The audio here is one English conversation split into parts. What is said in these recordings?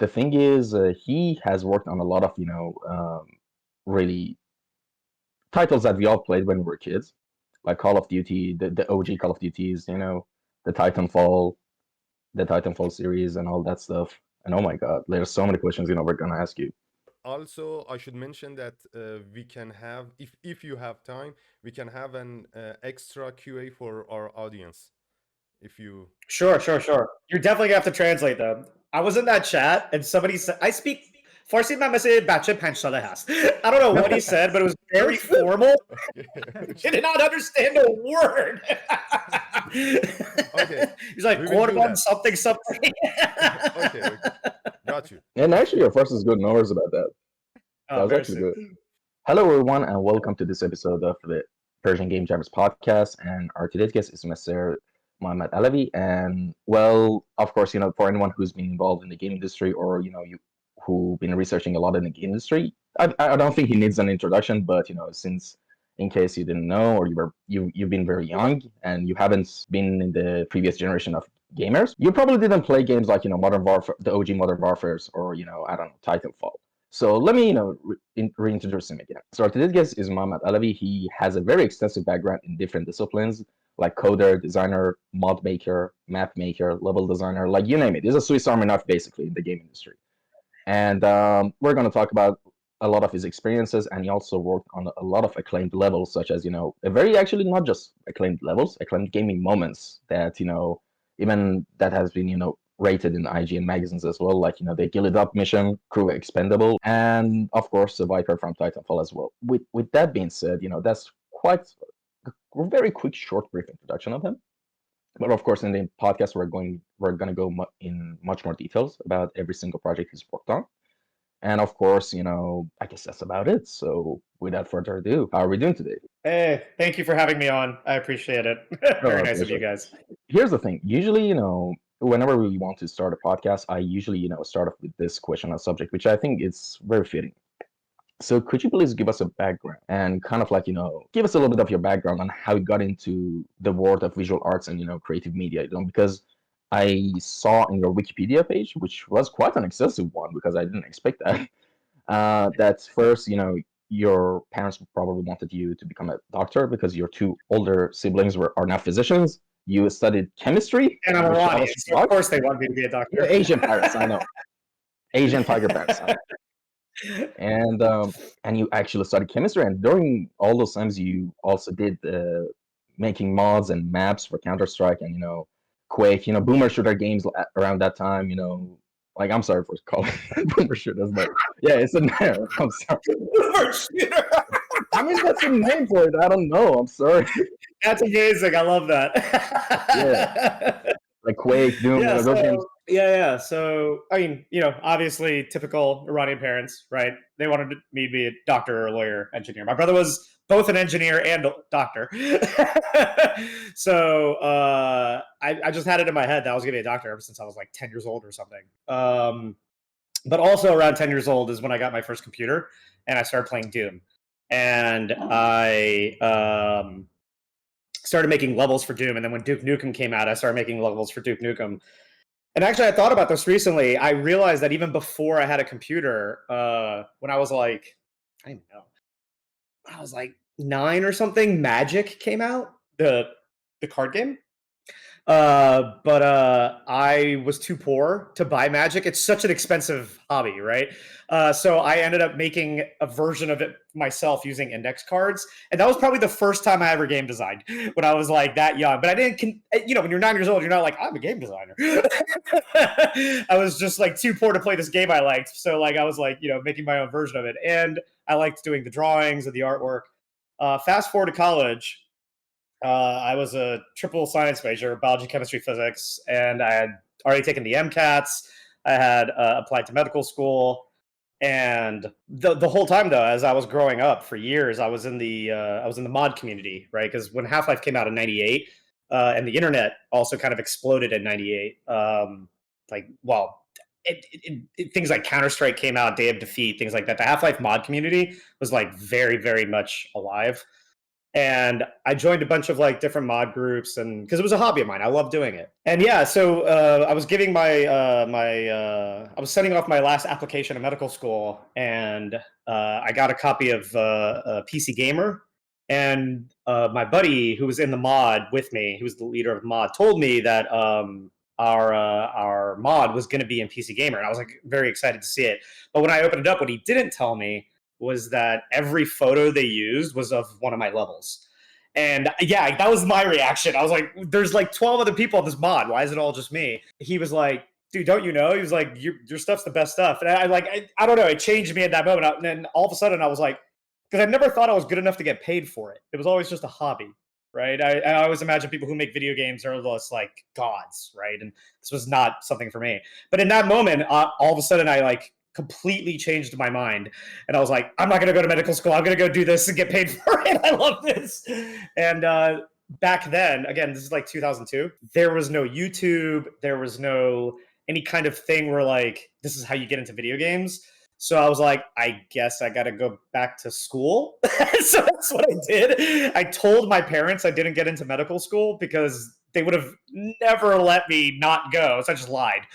the thing is, he has worked on a lot of, really titles that we all played when we were kids, like Call of Duty, the OG Call of Duties, the Titanfall, the Titanfall series, and all that stuff. And oh my God, there's so many questions, we're gonna ask you. Also, I should mention that we can have, if you have time, we can have an extra QA for our audience. If you Sure. You're definitely gonna have to translate them. I was in that chat and somebody said, I speak Farsi memesi bache panchsale has. I don't know what he said, but it was very formal. He did not understand a word. Okay, He's like, we will do Korban that. something something. Okay, got you. And actually, your first is good. No worries about that. That Oh, was actually good. Hello, everyone, and welcome to this episode of the Persian Game Jammers podcast. And our today's guest is Mr. Mohammad Alavi. And well, of course, for anyone who's been involved in the game industry or you who've been researching a lot in the game industry, I don't think he needs an introduction. But since in case you didn't know or you've been very young and you haven't been in the previous generation of gamers, you probably didn't play games like Modern Warfare, the OG Modern Warfares, or I don't know, Titanfall. So let me, reintroduce him again. So today's guest is Mohammad Alavi. He has a very extensive background in different disciplines like coder, designer, mod maker, map maker, level designer, like you name it. He's a Swiss Army knife basically in the game industry. And we're going to talk about a lot of his experiences, and he also worked on a lot of acclaimed levels, such as a very actually not just acclaimed levels, acclaimed gaming moments that even that has been rated in IGN magazines as well, like the Ghillied Up mission, Crew Expendable, and of course the Viper from Titanfall as well. With that being said, that's quite a very quick, short, brief introduction of him. But of course, in the podcast, we're gonna go in much more details about every single project he's worked on. And of course, I guess that's about it. So without further ado, how are we doing today? Hey, thank you for having me on. I appreciate it. Very nice of you guys. Here's the thing. Usually, whenever we want to start a podcast, I usually, start off with this question or subject, which I think is very fitting. So could you please give us a background and kind of like, give us a little bit of your background on how you got into the world of visual arts and, creative media, because I saw in your Wikipedia page, which was quite an excessive one because I didn't expect that, that first, your parents probably wanted you to become a doctor because your two older siblings are now physicians. You studied chemistry. And I'm Iranian, so of course they want me to be a doctor. Asian parents, I know. Asian tiger parents. I know. And you actually studied chemistry, and during all those times you also did making mods and maps for Counter-Strike and Quake, boomer shooter games around that time, like I'm sorry for calling boomer shooters, but yeah, it's a name. I'm sorry. Boomer shooter. I mean, that's a name for it. I don't know. I'm sorry. That's amazing. I love that. Yeah. Like Quake, Doom, those games. Yeah. So, I mean, obviously typical Iranian parents, right? They wanted me to be a doctor or a lawyer, engineer. My brother was both an engineer and a doctor. So I just had it in my head that I was going to be a doctor ever since I was like 10 years old or something. But also around 10 years old is when I got my first computer and I started playing Doom. And I started making levels for Doom. And then when Duke Nukem came out, I started making levels for Duke Nukem. And actually, I thought about this recently. I realized that even before I had a computer, when I was like, I don't know, when I was like 9 or something, Magic came out, the card game. But I was too poor to buy Magic. It's such an expensive hobby, right? So I ended up making a version of it myself using index cards. And that was probably the first time I ever game designed when I was like that young. But I didn't, when you're 9 years old, you're not like, I'm a game designer. I was just like too poor to play this game I liked. So like I was like, making my own version of it. And I liked doing the drawings and the artwork. Fast forward to college. I was a triple science major, biology, chemistry, physics, and I had already taken the MCATs. I had applied to medical school, and the whole time though, as I was growing up for years, I was in the mod community, right? Because when Half-Life came out in '98, and the internet also kind of exploded in '98, things like Counter-Strike came out, Day of Defeat, things like that. The Half-Life mod community was like very, very much alive. And I joined a bunch of like different mod groups, and because it was a hobby of mine, I love doing it. And yeah, so I was giving I was sending off my last application to medical school, and I got a copy of PC Gamer, and my buddy who was in the mod with me, who was the leader of the mod, told me that our mod was going to be in PC Gamer, and I was like very excited to see it. But when I opened it up, what he didn't tell me was that every photo they used was of one of my levels. And yeah, that was my reaction. I was like, there's like 12 other people on this mod. Why is it all just me? He was like, dude, don't you know? He was like, your stuff's the best stuff. And I don't know. It changed me at that moment. And then all of a sudden I was like, because I never thought I was good enough to get paid for it. It was always just a hobby, right? I always imagine people who make video games are just like gods, right? And this was not something for me. But in that moment, all of a sudden I like completely changed my mind, and I was like, I'm not going to go to medical school. I'm going to go do this and get paid for it. I love this. And back then, again, this is like 2002, there was no YouTube, there was no any kind of thing where like this is how you get into video games. So I was like, I guess I got to go back to school. So that's what I did. I told my parents I didn't get into medical school because they would have never let me not go. So I just lied.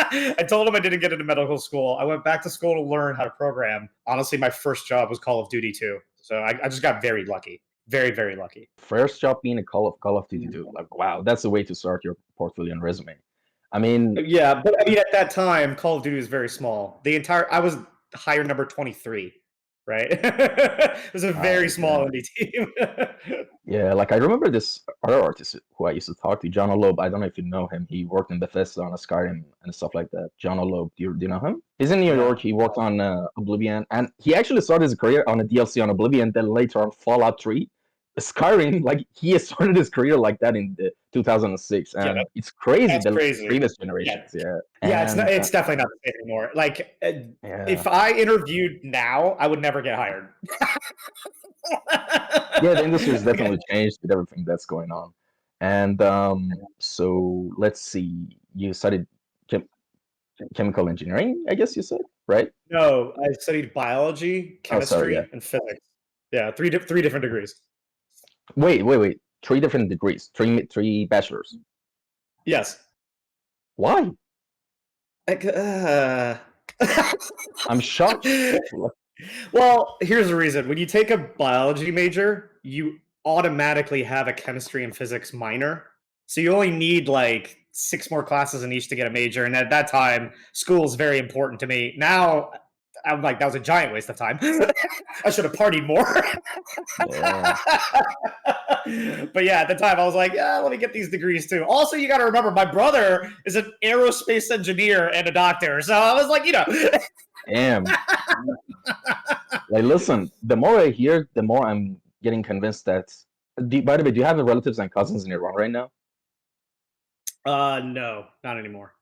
I told them I didn't get into medical school. I went back to school to learn how to program. Honestly, my first job was Call of Duty 2. So I just got very lucky. Very, very lucky. First job being a Call of Duty 2. Like, wow, that's the way to start your portfolio and resume. I mean, yeah, but I mean, at that time, Call of Duty was very small. I was hire number 23, right? It was a very small indie team. Yeah, like I remember this other artist who I used to talk to, John Loeb. I don't know if you know him. He worked in Bethesda on a Skyrim and stuff like that. John Loeb, do you know him? He's in New York. He worked on Oblivion, and he actually started his career on a DLC on Oblivion. Then later on Fallout 3, Skyrim. Like he started his career like that in 2006, and it's crazy. The crazy. Previous generations, yeah. Yeah, it's definitely not the same anymore. Like, if I interviewed now, I would never get hired. Yeah, the industry has definitely changed with everything that's going on. And so let's see. You studied chemical engineering, I guess you said, right? No, I studied biology, chemistry, and physics. Yeah, three different degrees. Wait. 3 different degrees. Three bachelors. Yes. Why? Like, I'm shocked. Well, here's the reason. When you take a biology major, you automatically have a chemistry and physics minor. So you only need like 6 more classes in each to get a major. And at that time, school is very important to me. Now, I'm like, that was a giant waste of time. I should have partied more. Yeah. But yeah, at the time, I was like, yeah, let me get these degrees too. Also, you got to remember, my brother is an aerospace engineer and a doctor. So I was like, Damn. Like, listen, the more I hear, the more I'm getting convinced that. By the way, do you have relatives and cousins in Iran right now? No, not anymore.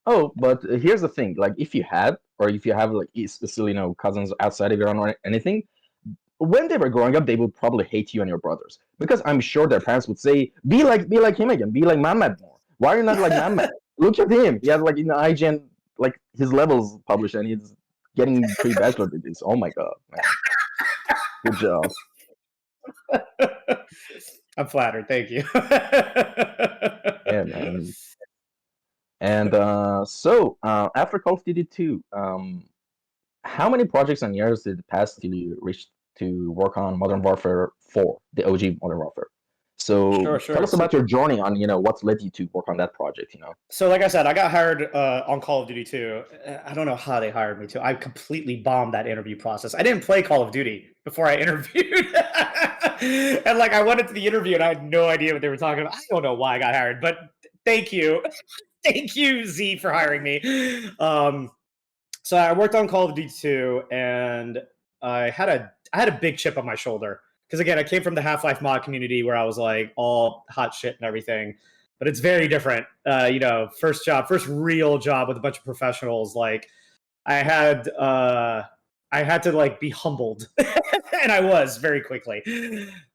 Oh, but here's the thing. Like, if you had, or if you have, like, especially, cousins outside of Iran or anything, when they were growing up, they would probably hate you and your brothers. Because I'm sure their parents would say, be like him again. Be like Mohammad more. Why are you not like Mohammad? Look at him. He has, like, IGN, like, his levels published, and he's getting 3 bachelor degrees. Oh, my God, man. Good job. I'm flattered. Thank you. Yeah, man. And so after Call of Duty 2, how many projects and years did it pass till you reached to work on Modern Warfare 4, the OG Modern Warfare? So Sure. tell us about your journey on, what led you to work on that project, So like I said, I got hired on Call of Duty 2. I don't know how they hired me to. I completely bombed that interview process. I didn't play Call of Duty before I interviewed. And like I went into the interview and I had no idea what they were talking about. I don't know why I got hired, but thank you. Thank you, Z, for hiring me. So I worked on Call of Duty 2, and I had a big chip on my shoulder. Because again, I came from the Half-Life mod community where I was like all hot shit and everything. But it's very different. First real job with a bunch of professionals. Like I had to like be humbled. And I was very quickly.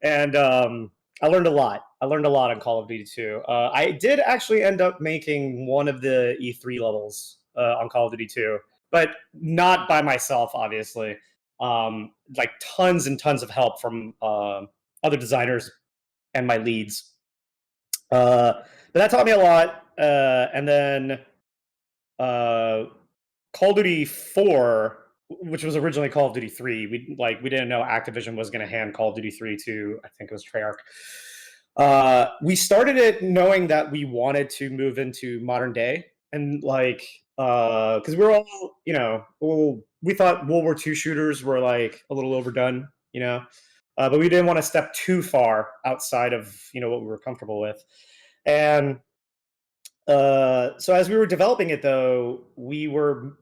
And I learned a lot. I learned a lot on Call of Duty 2. I did actually end up making one of the E3 levels on Call of Duty 2, but not by myself, obviously. like tons and tons of help from other designers and my leads. But that taught me a lot. And then Call of Duty 4, which was originally Call of Duty 3, we didn't know Activision was going to hand Call of Duty 3 to, I think it was Treyarch. We started it knowing that we wanted to move into modern day, and like because we were all, we thought World War II shooters were like a little overdone, but we didn't want to step too far outside of what we were comfortable with. And so as we were developing it, though, we were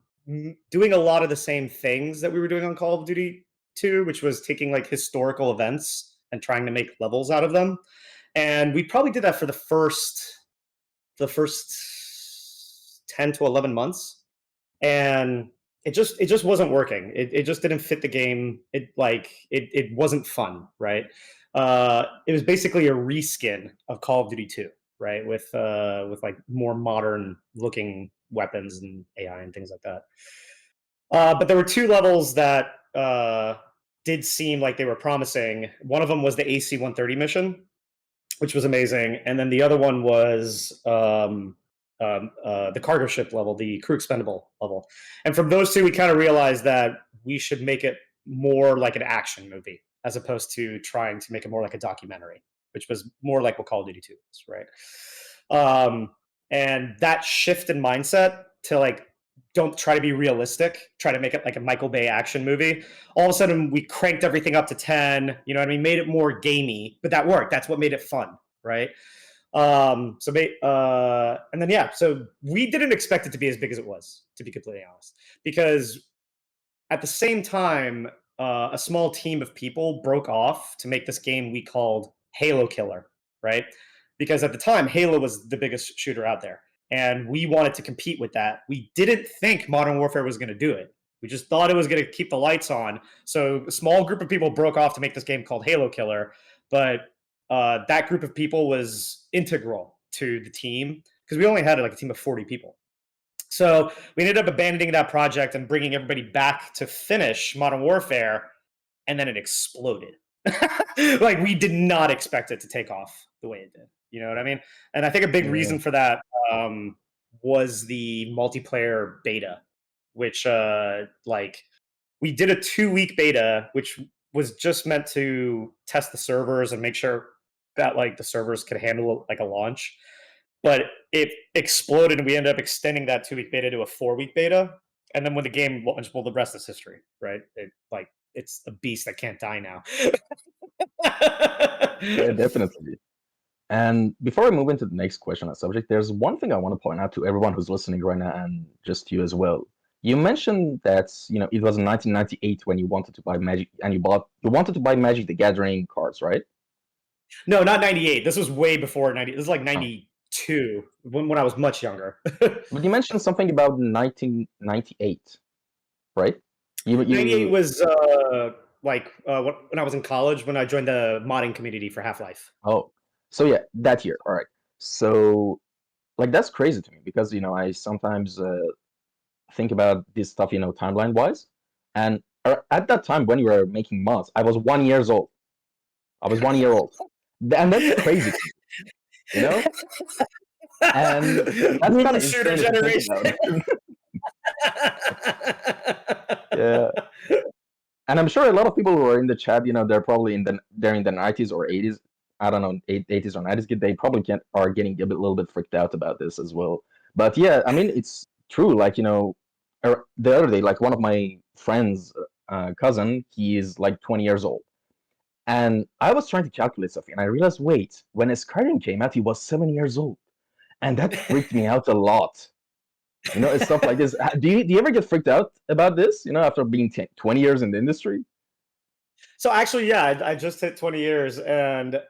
doing a lot of the same things that we were doing on Call of Duty 2, which was taking like historical events and trying to make levels out of them. And we probably did that for the first 10 to 11 months. And it just wasn't working. It just didn't fit the game. It wasn't fun, right? It was basically a reskin of Call of Duty 2, right? With like more modern looking weapons and AI and things like that. But there were two levels that did seem like they were promising. One of them was the AC-130 mission, which was amazing, and then the other one was the cargo ship level, the crew expendable level. And from those two, we kind of realized that we should make it more like an action movie as opposed to trying to make it more like a documentary, which was more like what Call of Duty 2 is, right? And that shift in mindset to like, don't try to be realistic, try to make it like a Michael Bay action movie. All of a sudden, we cranked everything up to 10, made it more gamey, but that worked. That's what made it fun, right? And then, yeah, so we didn't expect it to be as big as it was, to be completely honest, because at the same time, a small team of people broke off to make this game we called Halo Killer, right? Because at the time, Halo was the biggest shooter out there, and we wanted to compete with that. We didn't think Modern Warfare was going to do it. We just thought it was going to keep the lights on. So a small group of people broke off to make this game called Halo Killer, but that group of people was integral to the team because we only had like a team of 40 people. So we ended up abandoning that project and bringing everybody back to finish Modern Warfare, and then it exploded. Like, we did not expect it to take off the way it did. You know what I mean? And I think a big reason for that was the multiplayer beta, which we did a 2-week beta, which was just meant to test the servers and make sure that like the servers could handle like a launch. But it exploded, and we ended up extending that 2-week beta to a 4-week beta. And then when the game launched, well, the rest is history, right? It's a beast that can't die now. Yeah, definitely. And before I move into the next question on the subject, there's one thing I want to point out to everyone who's listening right now, and just you as well. You mentioned that it was in 1998 when you wanted to buy Magic, and you wanted to buy Magic the Gathering cards, right? No, not 98. This was way before 90. This is like 92 when I was much younger. But you mentioned something about 1998, right? 98 was when I was in college, when I joined the modding community for Half-Life. Oh, so yeah, that year. All right. So like that's crazy to me because I sometimes think about this stuff, timeline wise, and at that time when you were making mods, I was 1 year old. I was 1 year old, and that's crazy to me, And that's kind of shooter insane to think generation. Yeah. And I'm sure a lot of people who are in the chat, they're probably they're in the 90s or 80s. I don't know, 80s or 90s. They probably are getting a little bit freaked out about this as well. But yeah, I mean, it's true. Like, the other day, like one of my friends' cousin, he is like 20 years old. And I was trying to calculate something, and I realized, wait, when Skyrim came out, he was 7 years old. And that freaked me out a lot. It's stuff like this. Do you ever get freaked out about this, after being 20 years in the industry? So actually, yeah, I just hit 20 years, and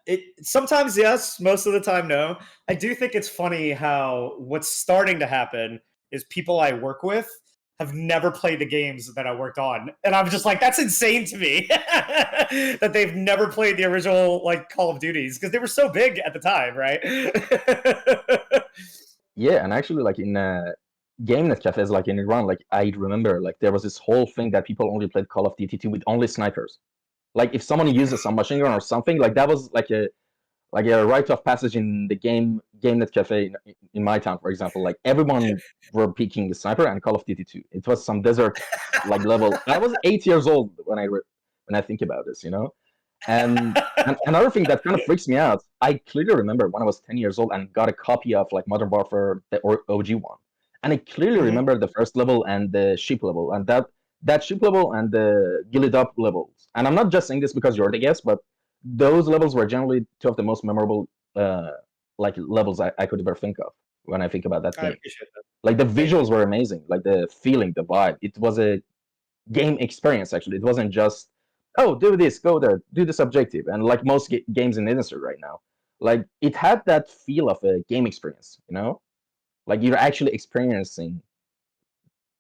it sometimes yes, most of the time no. I do think it's funny how what's starting to happen is people I work with have never played the games that I worked on, and I'm just like, that's insane to me that they've never played the original like Call of Duties because they were so big at the time, right? Yeah, and actually, like game net cafes like in Iran, like I remember, like there was this whole thing that people only played Call of Duty 2 with only snipers. Like if someone uses a submachine gun or something, like that was like a rite of passage in the game net cafe in my town, for example. Like everyone were picking the sniper and Call of Duty 2. It was some desert like level. I was 8 years old when when I think about this, you know. And another thing that kind of freaks me out, I clearly remember when I was 10 years old and got a copy of like Modern Warfare, the OG one, and I clearly Mhm. remember the first level and the ship level, and that ship level and the Ghillied Up levels. And I'm not just saying this because you're the guest, but those levels were generally two of the most memorable like levels I could ever think of when I think about that I game. appreciate that. Like the Thank you. visuals were amazing, like the feeling, the vibe. It was a game experience actually. It wasn't just oh do this, go there, do this objective, and like most games in the industry right now. Like it had that feel of a game experience, you know, like you're actually experiencing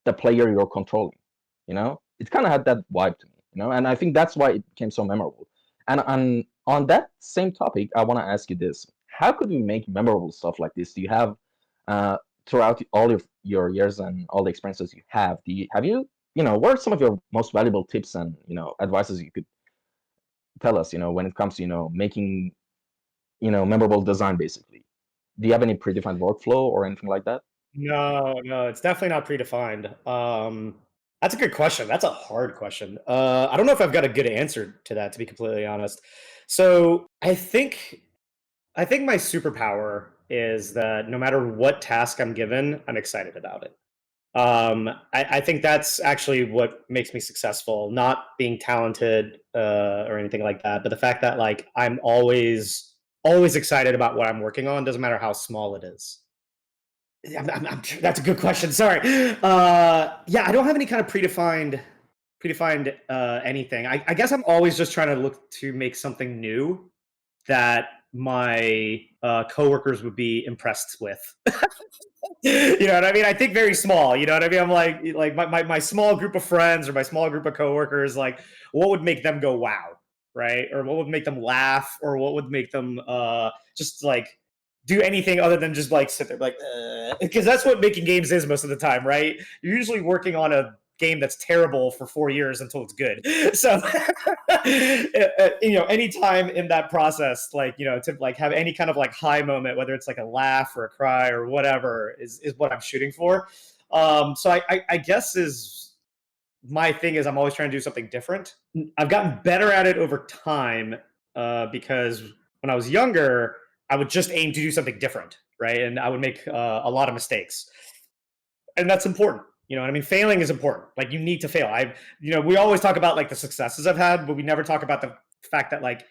the player you're controlling. You know, it kind of had that vibe to me. You know, and I think that's why it became so memorable. And on that same topic, I want to ask you this: how could we make memorable stuff like this? Do you have throughout all of your years and all the experiences you have? Do you have you know what are some of your most valuable tips and you know advices you could tell us? You know, when it comes to you know making you know memorable design, basically. Do you have any predefined workflow or anything like that? No, no, it's definitely not predefined. That's a good question. That's a hard question. I don't know if I've got a good answer to that, to be completely honest. So I think my superpower is that no matter what task I'm given, I'm excited about it. I think that's actually what makes me successful. Not being talented or anything like that, but the fact that like I'm always excited about what I'm working on, doesn't matter how small it is. That's a good question. Sorry. Yeah, I don't have any kind of predefined anything. I guess I'm always just trying to look to make something new that my coworkers would be impressed with. You know what I mean? I think very small. You know what I mean? I'm like my small group of friends or my small group of coworkers. Like, what would make them go wow, right? Or what would make them laugh, or what would make them just like do anything other than just like sit there like because that's what making games is most of the time, right? You're usually working on a game that's terrible for 4 years until it's good. So you know, anytime in that process, like, you know, to like have any kind of like high moment, whether it's like a laugh or a cry or whatever, is what I'm shooting for. So I guess is my thing is I'm always trying to do something different. I've gotten better at it over time because when I was younger, I would just aim to do something different, right? And I would make a lot of mistakes, and that's important. You know what I mean? Failing is important. Like, you need to fail. You know, we always talk about like the successes I've had, but we never talk about the fact that like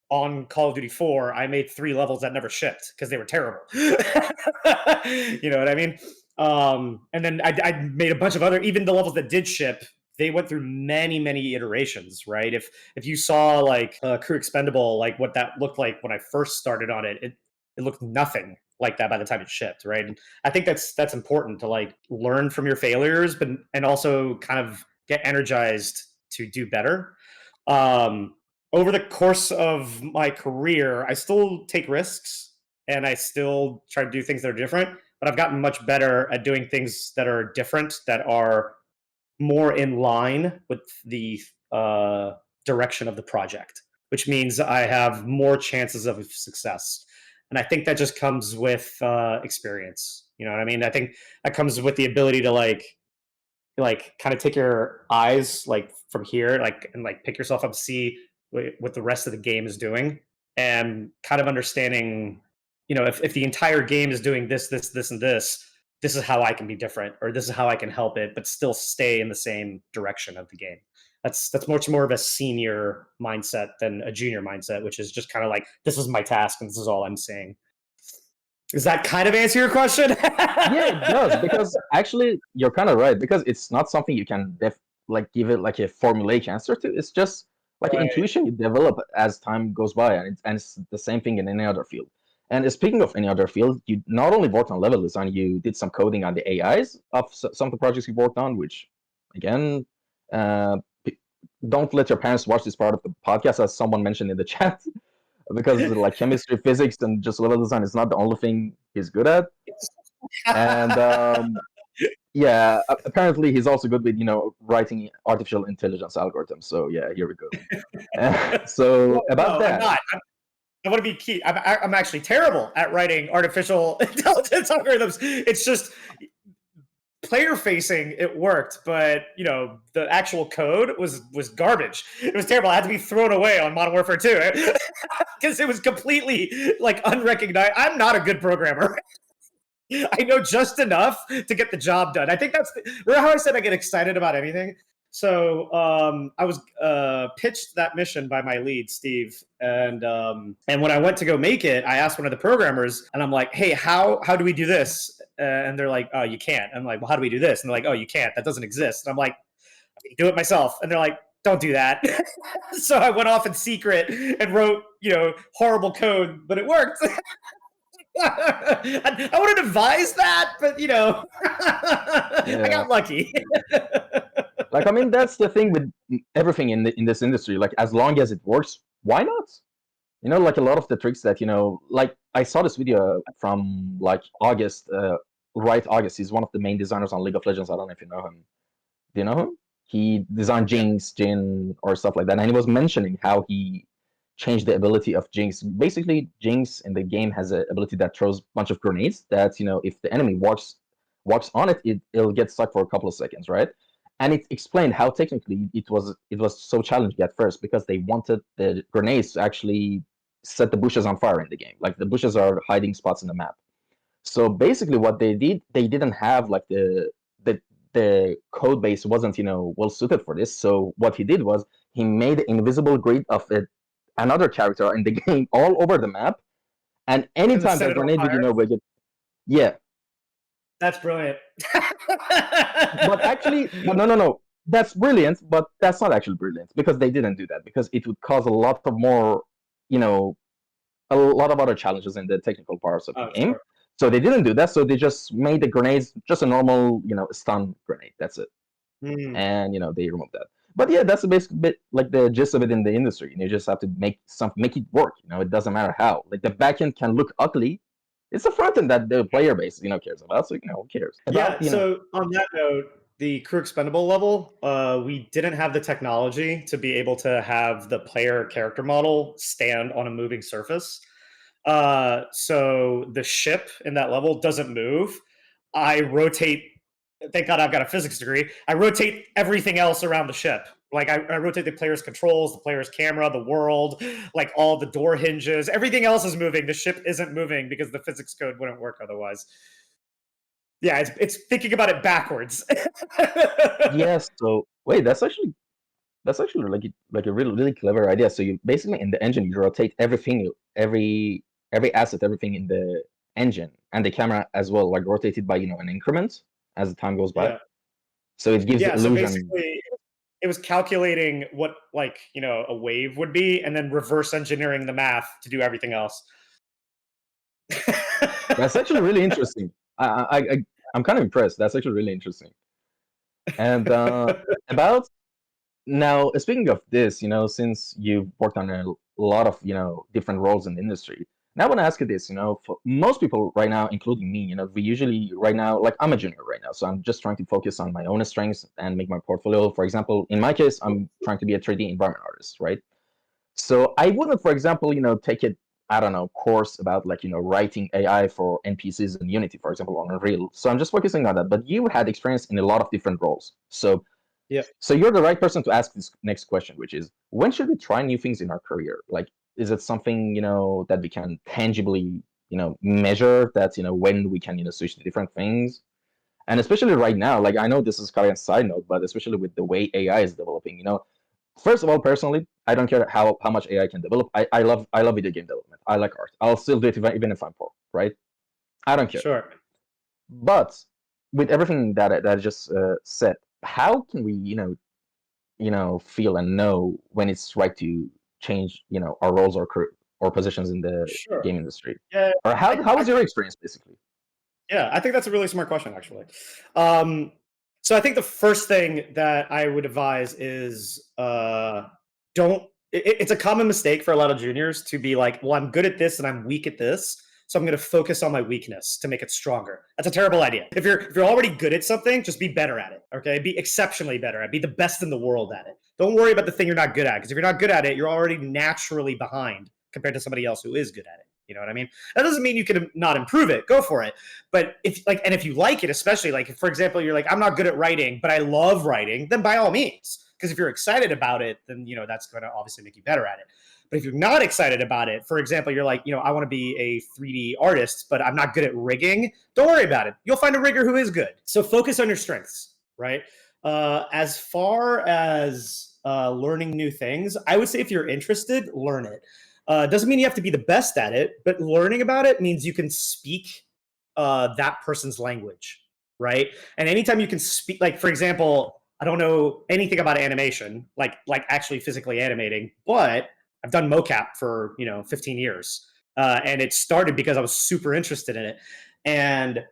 on Call of Duty 4, I made 3 levels that never shipped because they were terrible. You know what I mean? And then I made a bunch of other, even the levels that did ship, they went through many iterations, right? If you saw like Crew Expendable, like what that looked like when I first started on it, it looked nothing like that by the time it shipped, right? And I think that's important to like learn from your failures, but and also kind of get energized to do better. Um, Over the course of my career, I still take risks and I still try to do things that are different, but I've gotten much better at doing things that are different, that are more in line with the direction of the project, which means I have more chances of success. And I think that just comes with experience. You know what I mean? I think that comes with the ability to like kind of take your eyes like from here, like, and like pick yourself up, see what the rest of the game is doing, and kind of understanding, you know, if the entire game is doing this and this is how I can be different, or this is how I can help it but still stay in the same direction of the game. That's much more of a senior mindset than a junior mindset, which is just kind of like, this is my task and this is all I'm saying. Does that kind of answer your question? Yeah, it does because actually you're kind of right because it's not something you can like give it like a formulaic answer to. It's just like an Right. intuition you develop as time goes by, and it's the same thing in any other field. And speaking of any other field, you not only worked on level design, you did some coding on the AIs of some of the projects you worked on, which again, uh, p- don't let your parents watch this part of the podcast, as someone mentioned in the chat, because like chemistry, physics, and just level design is not the only thing he's good at. And Yeah, apparently he's also good with writing artificial intelligence algorithms. So yeah, here we go. So about No, I'm that, not. I want to be key. I'm actually terrible at writing artificial intelligence algorithms. It's just player facing. It worked, but the actual code was garbage. It was terrible. I had to be thrown away on Modern Warfare 2 because it was completely like unrecognized. I'm not a good programmer. I know just enough to get the job done. I think remember how I said I get excited about anything. So I was pitched that mission by my lead, Steve, and when I went to go make it, I asked one of the programmers, and I'm like, "Hey, how do we do this?" And they're like, "Oh, you can't." I'm like, "Well, how do we do this?" And they're like, "Oh, you can't. That doesn't exist." And I'm like, "Do it myself." And they're like, "Don't do that." So I went off in secret and wrote, horrible code, but it worked. I wouldn't advise that, but I yeah, got lucky. like I mean that's the thing with everything in this industry. Like as long as it works, why not? Like a lot of the tricks that like I saw this video from like August, right? August. He's one of the main designers on League of Legends. I don't know if you know him. Do you know him? He designed Yeah. Jinx, Jin, or stuff like that, and he was mentioning how he changed the ability of Jinx. Basically, Jinx in the game has an ability that throws a bunch of grenades. That if the enemy walks on it, it'll get stuck for a couple of seconds, right? And it explained how technically it was so challenging at first because they wanted the grenades to actually set the bushes on fire in the game. Like the bushes are hiding spots in the map. So basically, what they did, they didn't have like the code base wasn't well suited for this. So what he did was he made an invisible grid of another character in the game all over the map, and And then anytime set that it on grenade would fire. would get yeah. That's brilliant. But actually, but no, that's brilliant, but that's not actually brilliant because they didn't do that because it would cause a lot of more you know a lot of other challenges in the technical parts of the Oh, game. sure. So they didn't do that. So they just made the grenades just a normal, stun grenade. That's it. Mm. And they removed that. But yeah, that's the basic bit, like the gist of it in the industry. You just have to make it work. It doesn't matter how. Like the backend can look ugly. It's the front end that the player base, cares about. So who cares about Yeah. So on that note, the crew expendable level, we didn't have the technology to be able to have the player character model stand on a moving surface. So the ship in that level doesn't move. I rotate. Thank God I've got a physics degree. I rotate everything else around the ship. Like I rotate the player's controls, the player's camera, the world, like all the door hinges. Everything else is moving. The ship isn't moving because the physics code wouldn't work otherwise. Yeah, it's thinking about it backwards. Yes. So wait, that's actually like a really really clever idea. So you basically in the engine you rotate everything, every asset, everything in the engine and the camera as well, like rotated by an increment as the time goes by. Yeah. So it gives the Yeah, so illusion. basically it was calculating what a wave would be and then reverse engineering the math to do everything else. That's actually really interesting. I'm kind of impressed. That's actually really interesting. And about now, speaking of this, since you've worked on a lot of different roles in the industry, now I want to ask you this. For most people right now, including me, we usually right now, like I'm a junior right now, so I'm just trying to focus on my own strengths and make my portfolio. For example, in my case, I'm trying to be a 3D environment artist, right? So I wouldn't, for example, take it, I don't know, course about like, writing AI for NPCs in Unity, for example, on Unreal. So I'm just focusing on that. But you had experience in a lot of different roles. So Yeah. so you're the right person to ask this next question, which is when should we try new things in our career? Like, is it something, that we can tangibly, measure that, when we can, switch to different things? And especially right now, like I know this is kind of a side note, but especially with the way AI is developing, first of all, personally, I don't care how much AI can develop. I love video game development. I like art. I'll still do it even if I'm poor, right? I don't care. Sure. But with everything that I just said, how can we feel and know when it's right to change our roles or positions in the Sure. game industry? Yeah. Or how was your experience basically? Yeah, I think that's a really smart question, actually. So I think the first thing that I would advise is don't. It's a common mistake for a lot of juniors to be like, "Well, I'm good at this and I'm weak at this, so I'm going to focus on my weakness to make it stronger. That's a terrible idea. If you're already good at something, just be better at it. Okay, be exceptionally better at it. Be the best in the world at it. Don't worry about the thing you're not good at, because if you're not good at it, you're already naturally behind compared to somebody else who is good at it. You know what I mean? That doesn't mean you can not improve it. Go for it. But if you like it, especially like, for example, you're like, I'm not good at writing, but I love writing, then by all means, because if you're excited about it, then, that's going to obviously make you better at it. But if you're not excited about it, for example, you're like, I want to be a 3D artist, but I'm not good at rigging. Don't worry about it. You'll find a rigger who is good. So focus on your strengths, right? As far as learning new things, I would say if you're interested, learn it. Doesn't mean you have to be the best at it, but learning about it means you can speak that person's language, right? And anytime you can speak, like, for example, I don't know anything about animation, like actually physically animating, but I've done mocap for 15 years, and it started because I was super interested in it. And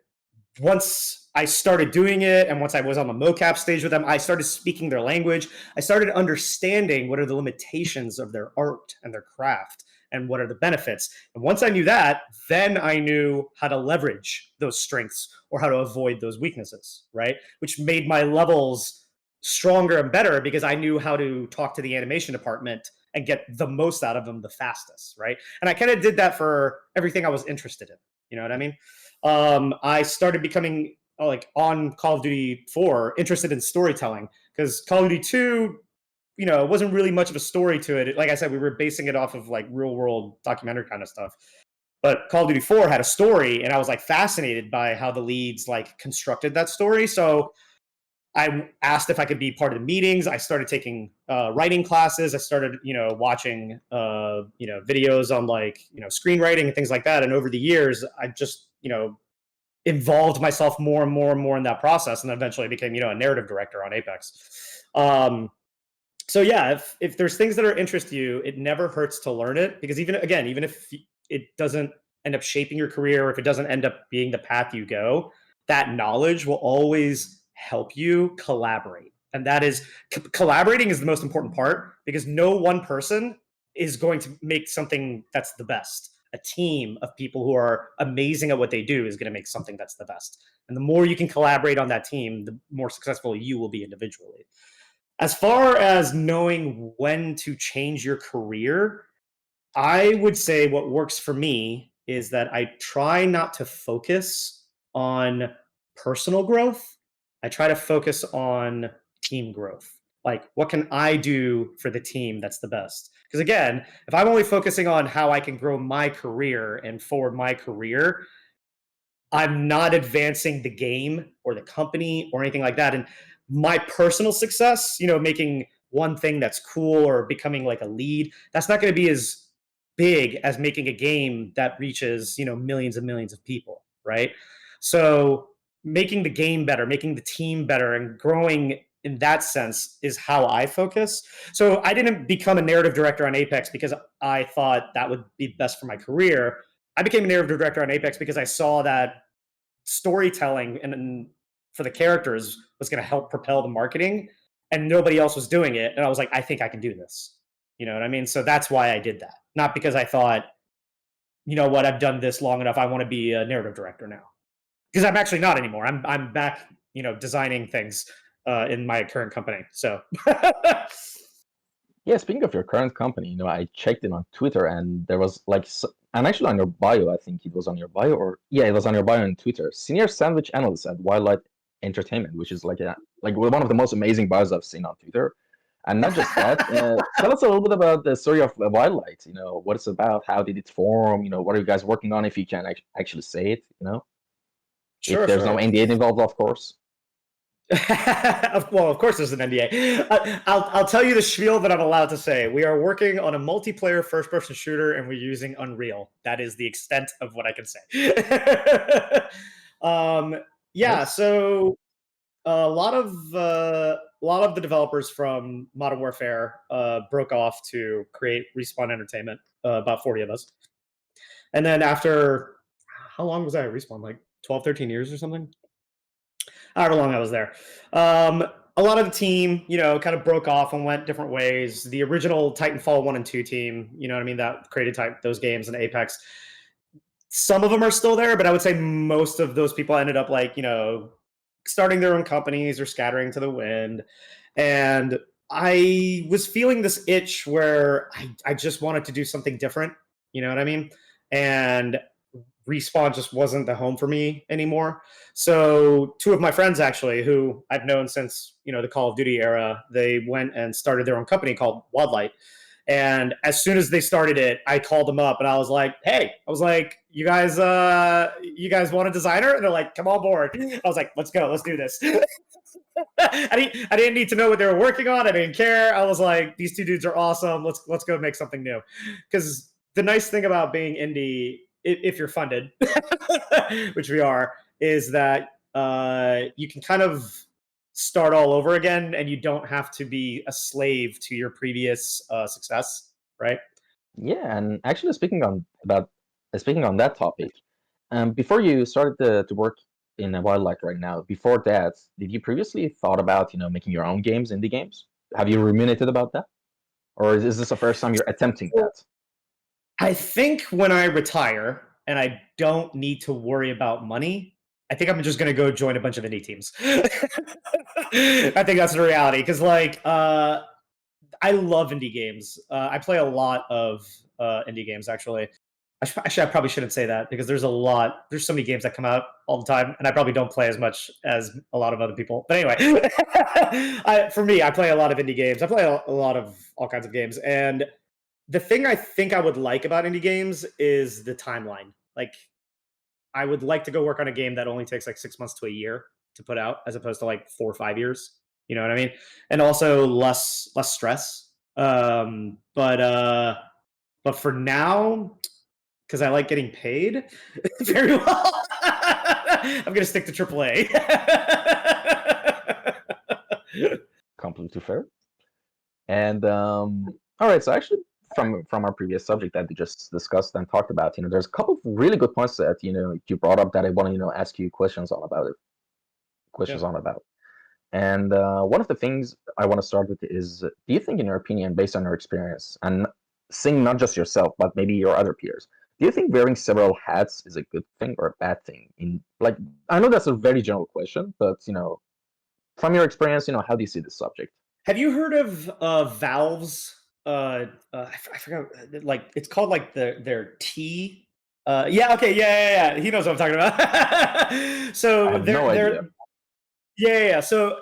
once I started doing it, and once I was on the mocap stage with them, I started speaking their language. I started understanding what are the limitations of their art and their craft, and what are the benefits. And once I knew that, then I knew how to leverage those strengths or how to avoid those weaknesses, right? Which made my levels stronger and better because I knew how to talk to the animation department and get the most out of them the fastest, right? And I kind of did that for everything I was interested in. You know what I mean? I started becoming, like, on Call of Duty 4, interested in storytelling, because Call of Duty 2, it wasn't really much of a story to it. Like I said, we were basing it off of like real world documentary kind of stuff. But Call of Duty 4 had a story, and I was like fascinated by how the leads like constructed that story. So I asked if I could be part of the meetings. I started taking writing classes. I started, watching, videos on like, screenwriting and things like that. And over the years, I just, involved myself more and more and more in that process, and eventually became, a narrative director on Apex. So yeah, if there's things that are interest you, it never hurts to learn it, because even if it doesn't end up shaping your career, or if it doesn't end up being the path you go, that knowledge will always help you collaborate. And that is, collaborating is the most important part, because no one person is going to make something that's the best. A team of people who are amazing at what they do is going to make something that's the best. And the more you can collaborate on that team, the more successful you will be individually. As far as knowing when to change your career, I would say what works for me is that I try not to focus on personal growth. I try to focus on team growth. Like, what can I do for the team that's the best? Because again, if I'm only focusing on how I can grow my career and forward my career, I'm not advancing the game or the company or anything like that. And my personal success, making one thing that's cool or becoming like a lead, that's not going to be as big as making a game that reaches, millions and millions of people, right? So making the game better, making the team better, and growing in that sense is how I focus. So I didn't become a narrative director on Apex because I thought that would be best for my career. I became a narrative director on Apex because I saw that storytelling and for the characters was going to help propel the marketing, and nobody else was doing it. And I was like, I think I can do this. You know what I mean? So that's why I did that. Not because I thought, I've done this long enough, I want to be a narrative director now. Because I'm actually not anymore. I'm back, designing things in my current company. So Yeah, speaking of your current company, I checked in on Twitter, and there was like, and actually on your bio, I think it was on your bio, or yeah, it was on your bio on Twitter. Senior sandwich analyst at Wildlight Entertainment, which is like one of the most amazing bios I've seen on Twitter. And not just that, tell us a little bit about the story of Wildlight. What it's about, how did it form? What are you guys working on? If you can actually say it, Sure, if there's no NDA involved, of course. Well, of course there's an NDA. I'll tell you the spiel that I'm allowed to say. We are working on a multiplayer first-person shooter, and we're using Unreal. That is the extent of what I can say. Yeah, so a lot of the developers from Modern Warfare broke off to create Respawn Entertainment. About 40 of us, and then after how long was I at Respawn? Like 12, 13 years or something. However long I was there. A lot of the team, kind of broke off and went different ways. The original Titanfall 1 and 2 team, that created those games and Apex, some of them are still there, but I would say most of those people ended up like, starting their own companies or scattering to the wind. And I was feeling this itch where I just wanted to do something different. You know what I mean? And Respawn just wasn't the home for me anymore. So two of my friends, actually, who I've known since the Call of Duty era, they went and started their own company called Wildlight. And as soon as they started it, I called them up and I was like, "Hey, you guys want a designer?" And they're like, "Come on board." I was like, "Let's go, let's do this." I didn't need to know what they were working on. I didn't care. I was like, "These two dudes are awesome. Let's go make something new." Because the nice thing about being indie, if you're funded, which we are, is that you can kind of start all over again, and you don't have to be a slave to your previous success, right? Yeah, and actually speaking on that topic, before you started to work in a Wildlight right now, before that, did you previously thought about making your own games, indie games? Have you ruminated about that, or is this the first time you're attempting that? I think when I retire and I don't need to worry about money, I think I'm just going to go join a bunch of indie teams. I think that's the reality because, I love indie games. I play a lot of indie games, actually. I probably shouldn't say that because there's so many games that come out all the time, and I probably don't play as much as a lot of other people. But anyway, for me, I play a lot of indie games. I play a lot of all kinds of games, and the thing I think I would like about indie games is the timeline. Like, I would like to go work on a game that only takes like 6 months to a year to put out, as opposed to like 4 or 5 years. You know what I mean? And also less stress. But for now, because I like getting paid very well, I'm gonna stick to AAA. Completely fair. And all right, so actually, from our previous subject that we just discussed and talked about, there's a couple of really good points that you brought up that I want to ask you questions on about it. Questions on about. And one of the things I want to start with is, do you think, in your opinion, based on your experience, and seeing not just yourself, but maybe your other peers, do you think wearing several hats is a good thing or a bad thing? I know that's a very general question, but from your experience, how do you see this subject? Have you heard of Valve's? I forgot. Like, it's called like their T. Yeah. Okay. Yeah. He knows what I'm talking about. I So have no idea. yeah. So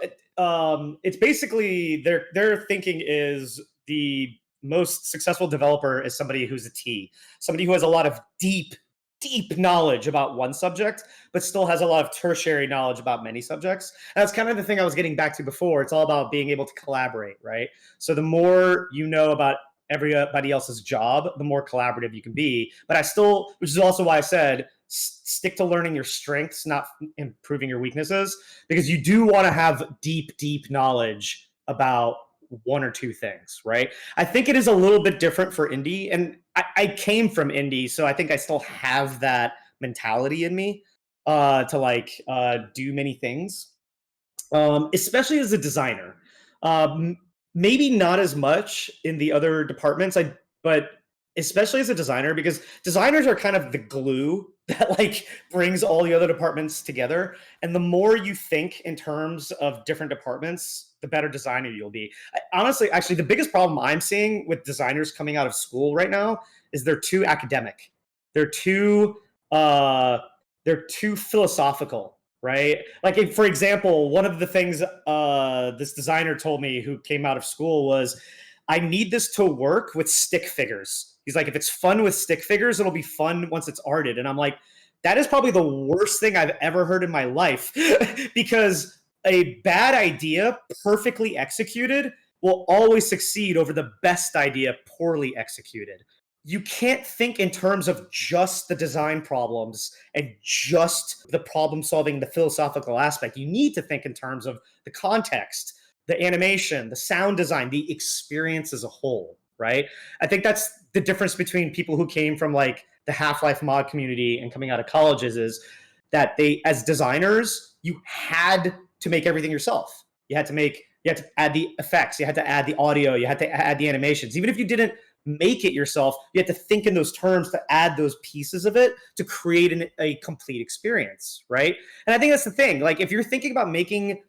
it's basically their thinking is the most successful developer is somebody who's a T, somebody who has a lot of deep knowledge about one subject, but still has a lot of tertiary knowledge about many subjects. And that's kind of the thing I was getting back to before. It's all about being able to collaborate, right? So the more you know about everybody else's job, the more collaborative you can be. But which is also why I said, stick to learning your strengths, not improving your weaknesses, because you do want to have deep knowledge about one or two things, right? I think it is a little bit different for indie, and I came from indie, so I think I still have that mentality in me to do many things, especially as a designer. Maybe not as much in the other departments, but especially as a designer, because designers are kind of the glue that brings all the other departments together. And the more you think in terms of different departments, the better designer you'll be. Honestly, actually, the biggest problem I'm seeing with designers coming out of school right now is they're too academic. They're too philosophical, right? Like, for example, one of the things this designer told me who came out of school was, I need this to work with stick figures. He's like, if it's fun with stick figures, it'll be fun once it's arted. And I'm like, that is probably the worst thing I've ever heard in my life because a bad idea perfectly executed will always succeed over the best idea poorly executed. You can't think in terms of just the design problems and just the problem solving, the philosophical aspect. You need to think in terms of the context, the animation, the sound design, the experience as a whole, right? I think that's the difference between people who came from the Half-Life mod community and coming out of colleges, is that they, as designers, you had to make everything yourself. You had to add the effects, you had to add the audio, you had to add the animations. Even if you didn't make it yourself. You have to think in those terms to add those pieces of it to create a complete experience, right? And I think that's the thing. Like if you're thinking about making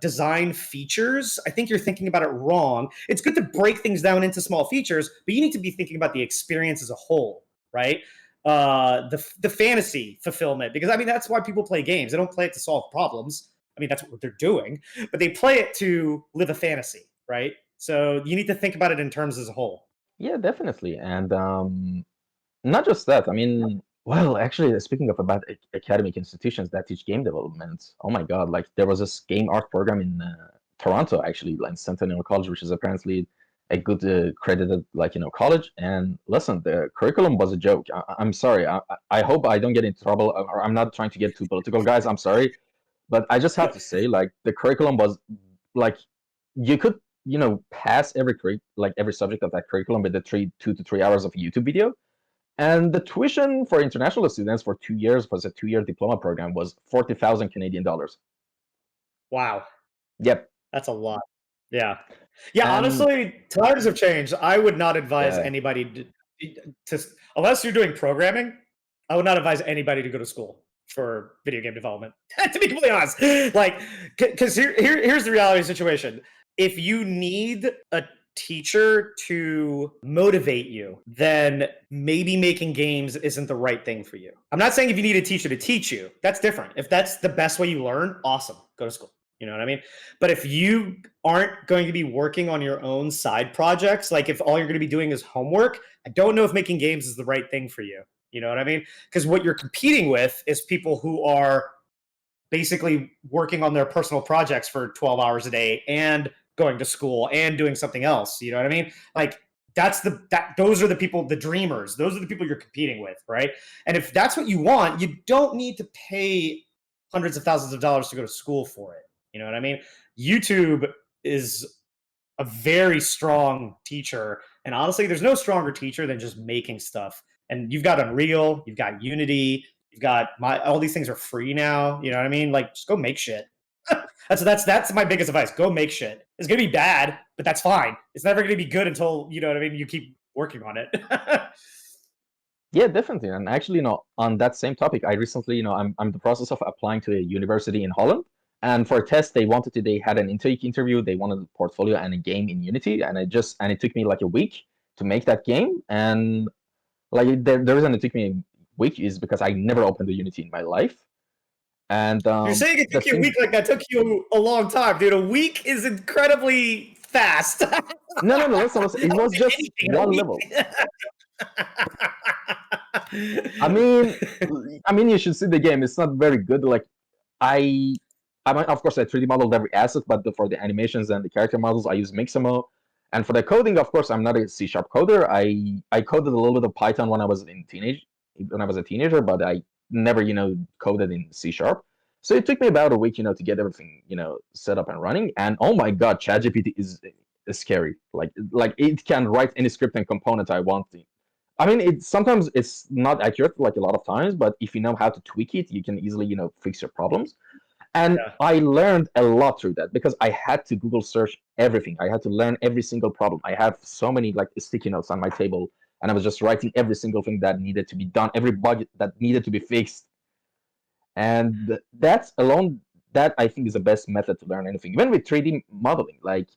design features, I think you're thinking about it wrong. It's good to break things down into small features, but you need to be thinking about the experience as a whole, right? The fantasy fulfillment, because I mean that's why people play games. They don't play it to solve problems. I mean that's what they're doing, but they play it to live a fantasy, right? So you need to think about it in terms as a whole. Yeah, definitely. And not just that. I mean, well, actually, speaking of about academic institutions that teach game development, oh my God, like there was this game art program in Toronto, actually, like Centennial College, which is apparently a good credited, college. And listen, the curriculum was a joke. I'm sorry. I hope I don't get into trouble, or I'm not trying to get too political, guys. I'm sorry, but I just have to say, like, the curriculum was like you could pass every subject of that curriculum with the 2 to 3 hours of YouTube video, and the tuition for international students for 2 years was a 2-year diploma program was 40,000 Canadian dollars. Wow. Yep. That's a lot. Yeah. Yeah, And honestly, times have changed. I would not advise yeah, anybody to, unless you're doing programming, I would not advise anybody to go to school for video game development. To be completely honest, like, because here's the reality of the situation. If you need a teacher to motivate you, then maybe making games isn't the right thing for you. I'm not saying if you need a teacher to teach you, that's different. If that's the best way you learn, awesome, go to school. You know what I mean? But if you aren't going to be working on your own side projects, like if all you're going to be doing is homework, I don't know if making games is the right thing for you. You know what I mean? Because what you're competing with is people who are basically working on their personal projects for 12 hours a day and going to school and doing something else. You know what I mean? Like those are the people, the dreamers. Those are the people you're competing with, right? And if that's what you want, you don't need to pay hundreds of thousands of dollars to go to school for it. You know what I mean? YouTube is a very strong teacher. And honestly, there's no stronger teacher than just making stuff. And you've got Unreal, you've got Unity, you've got all these things are free now. You know what I mean? Like just go make shit. that's my biggest advice. Go make shit. It's gonna be bad, but that's fine. It's never gonna be good until, you know what I mean, you keep working on it. yeah, definitely. And actually, on that same topic, I recently, I'm in the process of applying to a university in Holland. And for a test, they had an intake interview. They wanted a portfolio and a game in Unity, and it took me like a week to make that game. And like the reason it took me a week is because I never opened a Unity in my life. And You're saying it took you a week, like that took you a long time, dude. A week is incredibly fast. No, listen, it was just one level. I mean, you should see the game. It's not very good. Like, I mean, of course, I 3D modeled every asset, but for the animations and the character models, I use Mixamo. And for the coding, of course, I'm not a C# coder. I coded a little bit of Python when I was a teenager, but I never, coded in C#. So it took me about a week, to get everything, set up and running. And oh my God, ChatGPT is scary. Like it can write any script and component I want. I mean, sometimes it's not accurate, like a lot of times, but if you know how to tweak it, you can easily, fix your problems. And Yeah. I learned a lot through that because I had to Google search everything. I had to learn every single problem. I have so many like sticky notes on my table, and I was just writing every single thing that needed to be done, every bug that needed to be fixed. And that I think is the best method to learn anything. Even with 3D modeling, like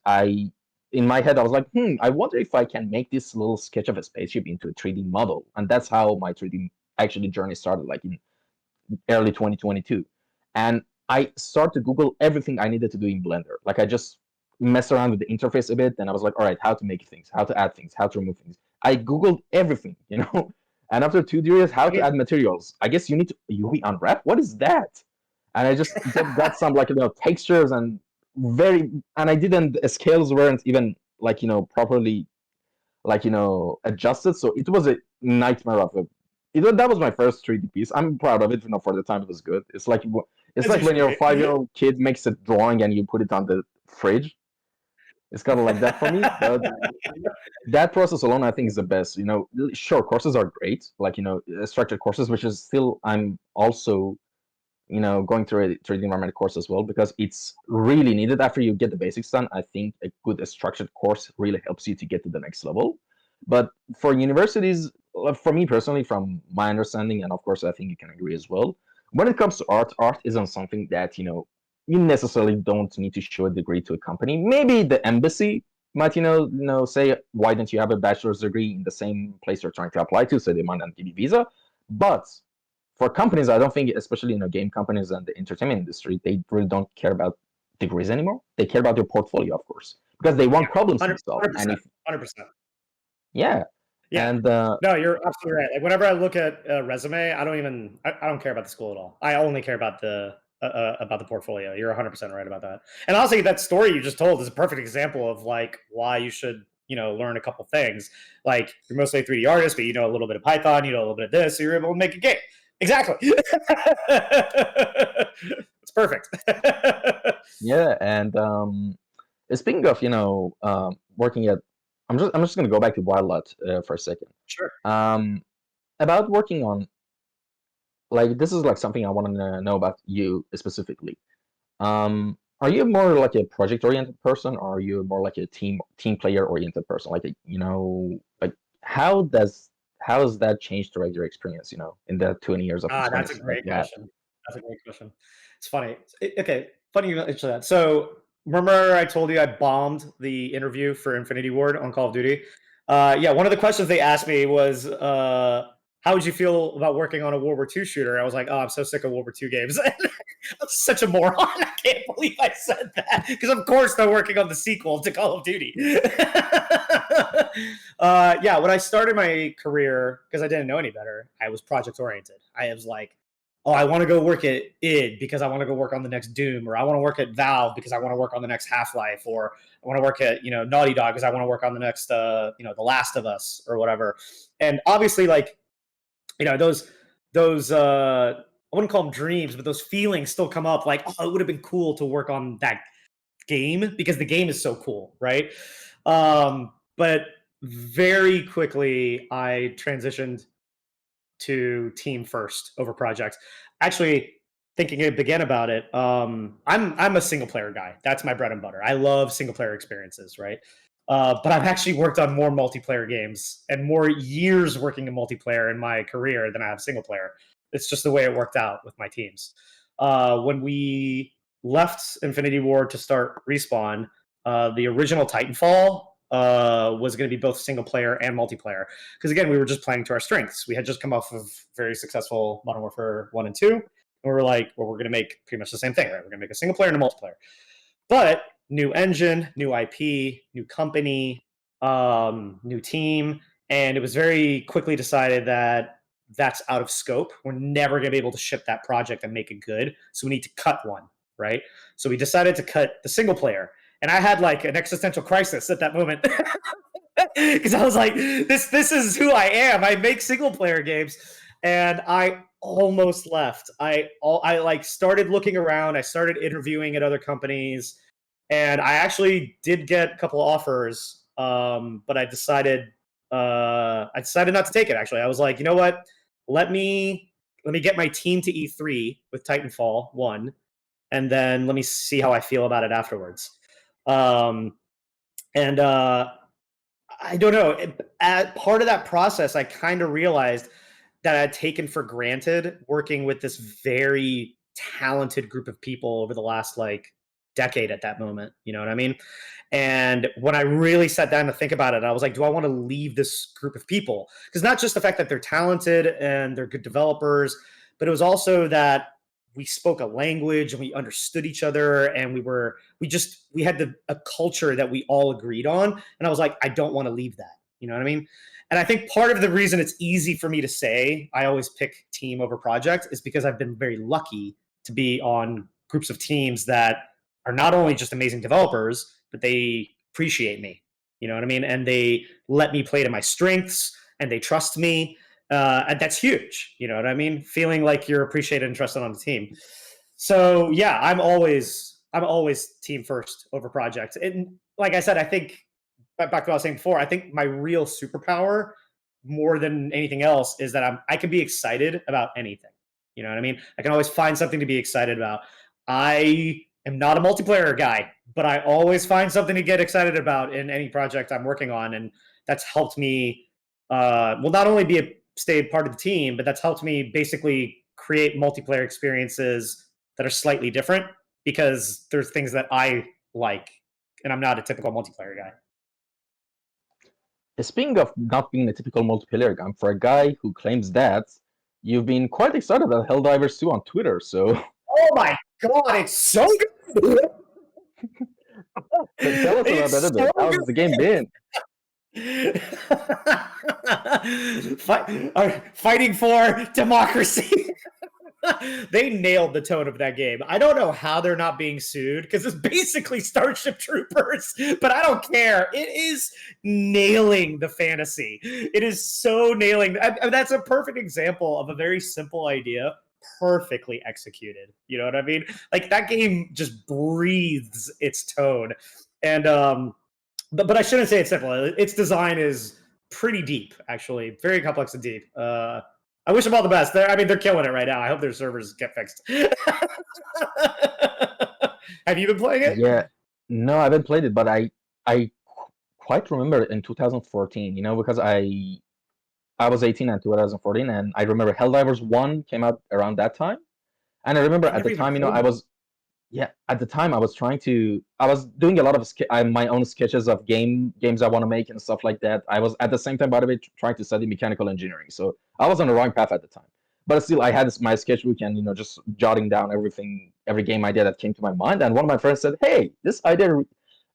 in my head, I was like, I wonder if I can make this little sketch of a spaceship into a 3D model. And that's how my 3D actually journey started, like in early 2022. And I started to Google everything I needed to do in Blender. Like I just messed around with the interface a bit, and I was like, all right, how to make things, how to add things, how to remove things. I Googled everything, And after 2 years, how to add materials. I guess you need to UV unwrap. What is that? And I just got some textures and I didn't, scales weren't even properly adjusted. So it was a nightmare of that was my first 3D piece. I'm proud of it. For the time it was good. It's like when your 5-year-old kid makes a drawing and you put it on the fridge. It's kind of like that for me. But that process alone, I think, is the best. Sure, courses are great, like structured courses, which is still I'm also going through a 3D environment course as well because it's really needed after you get the basics done. I think a good structured course really helps you to get to the next level. But for universities, for me personally, from my understanding, and of course I think you can agree as well, when it comes to art isn't something that you necessarily don't need to show a degree to a company. Maybe the embassy might say, why don't you have a bachelor's degree in the same place you're trying to apply to, so they might not give you visa. But for companies, I don't think, especially game companies and the entertainment industry, they really don't care about degrees anymore. They care about your portfolio, of course, because they want problems to be solved. And 100%, if 100%. yeah, Yeah. and No, you're absolutely right. Like whenever I look at a resume, I don't care about the school at all. I only care about the portfolio. You're 100% right about that. And honestly, that story you just told is a perfect example of like why you should learn a couple things. Like you're mostly a 3D artist, but you know a little bit of Python, you know a little bit of this, so you're able to make a game. Exactly. It's perfect. yeah, and speaking of working at, I'm just gonna go back to Wildlight for a second. Sure. About working on, like, this is like something I want to know about you specifically. Are you more like a project oriented person, or are you more like a team player oriented person? Like like how has that changed throughout your experience? In the 20 years of That's a experience that great you have? question. That's a great question. It's funny. Okay, funny you mention that. So remember I told you I bombed the interview for Infinity Ward on Call of Duty? Yeah, one of the questions they asked me was, how would you feel about working on a World War II shooter? I was like, oh, I'm so sick of World War II games. I'm such a moron. I can't believe I said that. Because of course they're working on the sequel to Call of Duty. Yeah, when I started my career, because I didn't know any better, I was project oriented. I was like, oh, I want to go work at id because I want to go work on the next Doom, or I want to work at Valve because I want to work on the next Half-Life, or I want to work at Naughty Dog because I want to work on the next The Last of Us or whatever. And obviously, like those I wouldn't call them dreams, but those feelings still come up. Like, oh, it would have been cool to work on that game because the game is so cool, right? But very quickly, I transitioned to team first over projects. Actually, thinking again about it, I'm a single player guy. That's my bread and butter. I love single player experiences, right? But I've actually worked on more multiplayer games and more years working in multiplayer in my career than I have single player. It's just the way it worked out with my teams. When we left Infinity Ward to start Respawn, the original Titanfall was going to be both single player and multiplayer. Because again, we were just playing to our strengths. We had just come off of very successful Modern Warfare 1 and 2. And we were like, well, we're going to make pretty much the same thing, right? We're going to make a single player and a multiplayer. But new engine, new IP, new company, new team. And it was very quickly decided that that's out of scope. We're never going to be able to ship that project and make it good. So we need to cut one, right? So we decided to cut the single player. And I had like an existential crisis at that moment because I was like, this is who I am. I make single player games, and I almost left. I like started looking around. I started interviewing at other companies, and I actually did get a couple of offers, but I decided not to take it. Actually, I was like, you know what? Let me get my team to E3 with Titanfall 1, and then let me see how I feel about it afterwards. And I don't know. At part of that process, I kind of realized that I'd taken for granted working with this very talented group of people over the last like decade at that moment. You know what I mean? And when I really sat down to think about it, I was like, do I want to leave this group of people? Because not just the fact that they're talented and they're good developers, but it was also that we spoke a language and we understood each other, and we had a culture that we all agreed on. And I was like, I don't want to leave that. You know what I mean? And I think part of the reason it's easy for me to say I always pick team over project is because I've been very lucky to be on groups of teams that are not only just amazing developers, but they appreciate me. You know what I mean? And they let me play to my strengths, and they trust me. And that's huge. You know what I mean? Feeling like you're appreciated and trusted on the team. So yeah, I'm always team first over projects. And like I said, I think back to what I was saying before, I think my real superpower more than anything else is that I can be excited about anything. You know what I mean? I can always find something to be excited about. I am not a multiplayer guy, but I always find something to get excited about in any project I'm working on. And that's helped me, not only stay part of the team, but that's helped me basically create multiplayer experiences that are slightly different because there's things that I like, and I'm not a typical multiplayer guy. Speaking of not being a typical multiplayer game, for a guy who claims that, you've been quite excited about Helldivers 2 on Twitter, so Oh my god, it's so good! tell us about that a bit. How's the game been? Fighting for democracy. They nailed the tone of that game. I don't know how they're not being sued because it's basically Starship Troopers, but I don't care. It is nailing the fantasy. It is so nailing. That's a perfect example of a very simple idea perfectly executed. You know what I mean? Like that game just breathes its tone. And but I shouldn't say it's simple. Its design is pretty deep, actually, very complex and deep. I wish them all the best. They're killing it right now. I hope their servers get fixed. Have you been playing it? Yeah, no, I haven't played it, but I quite remember in 2014, because I was 18 in 2014, and I remember Helldivers 1 came out around that time. And I remember at the time, at the time I was doing a lot of my own sketches of games I want to make and stuff like that. I was at the same time, by the way, trying to study mechanical engineering. So I was on the wrong path at the time. But still, I had my sketchbook and, just jotting down every game idea that came to my mind. And one of my friends said, hey, this idea,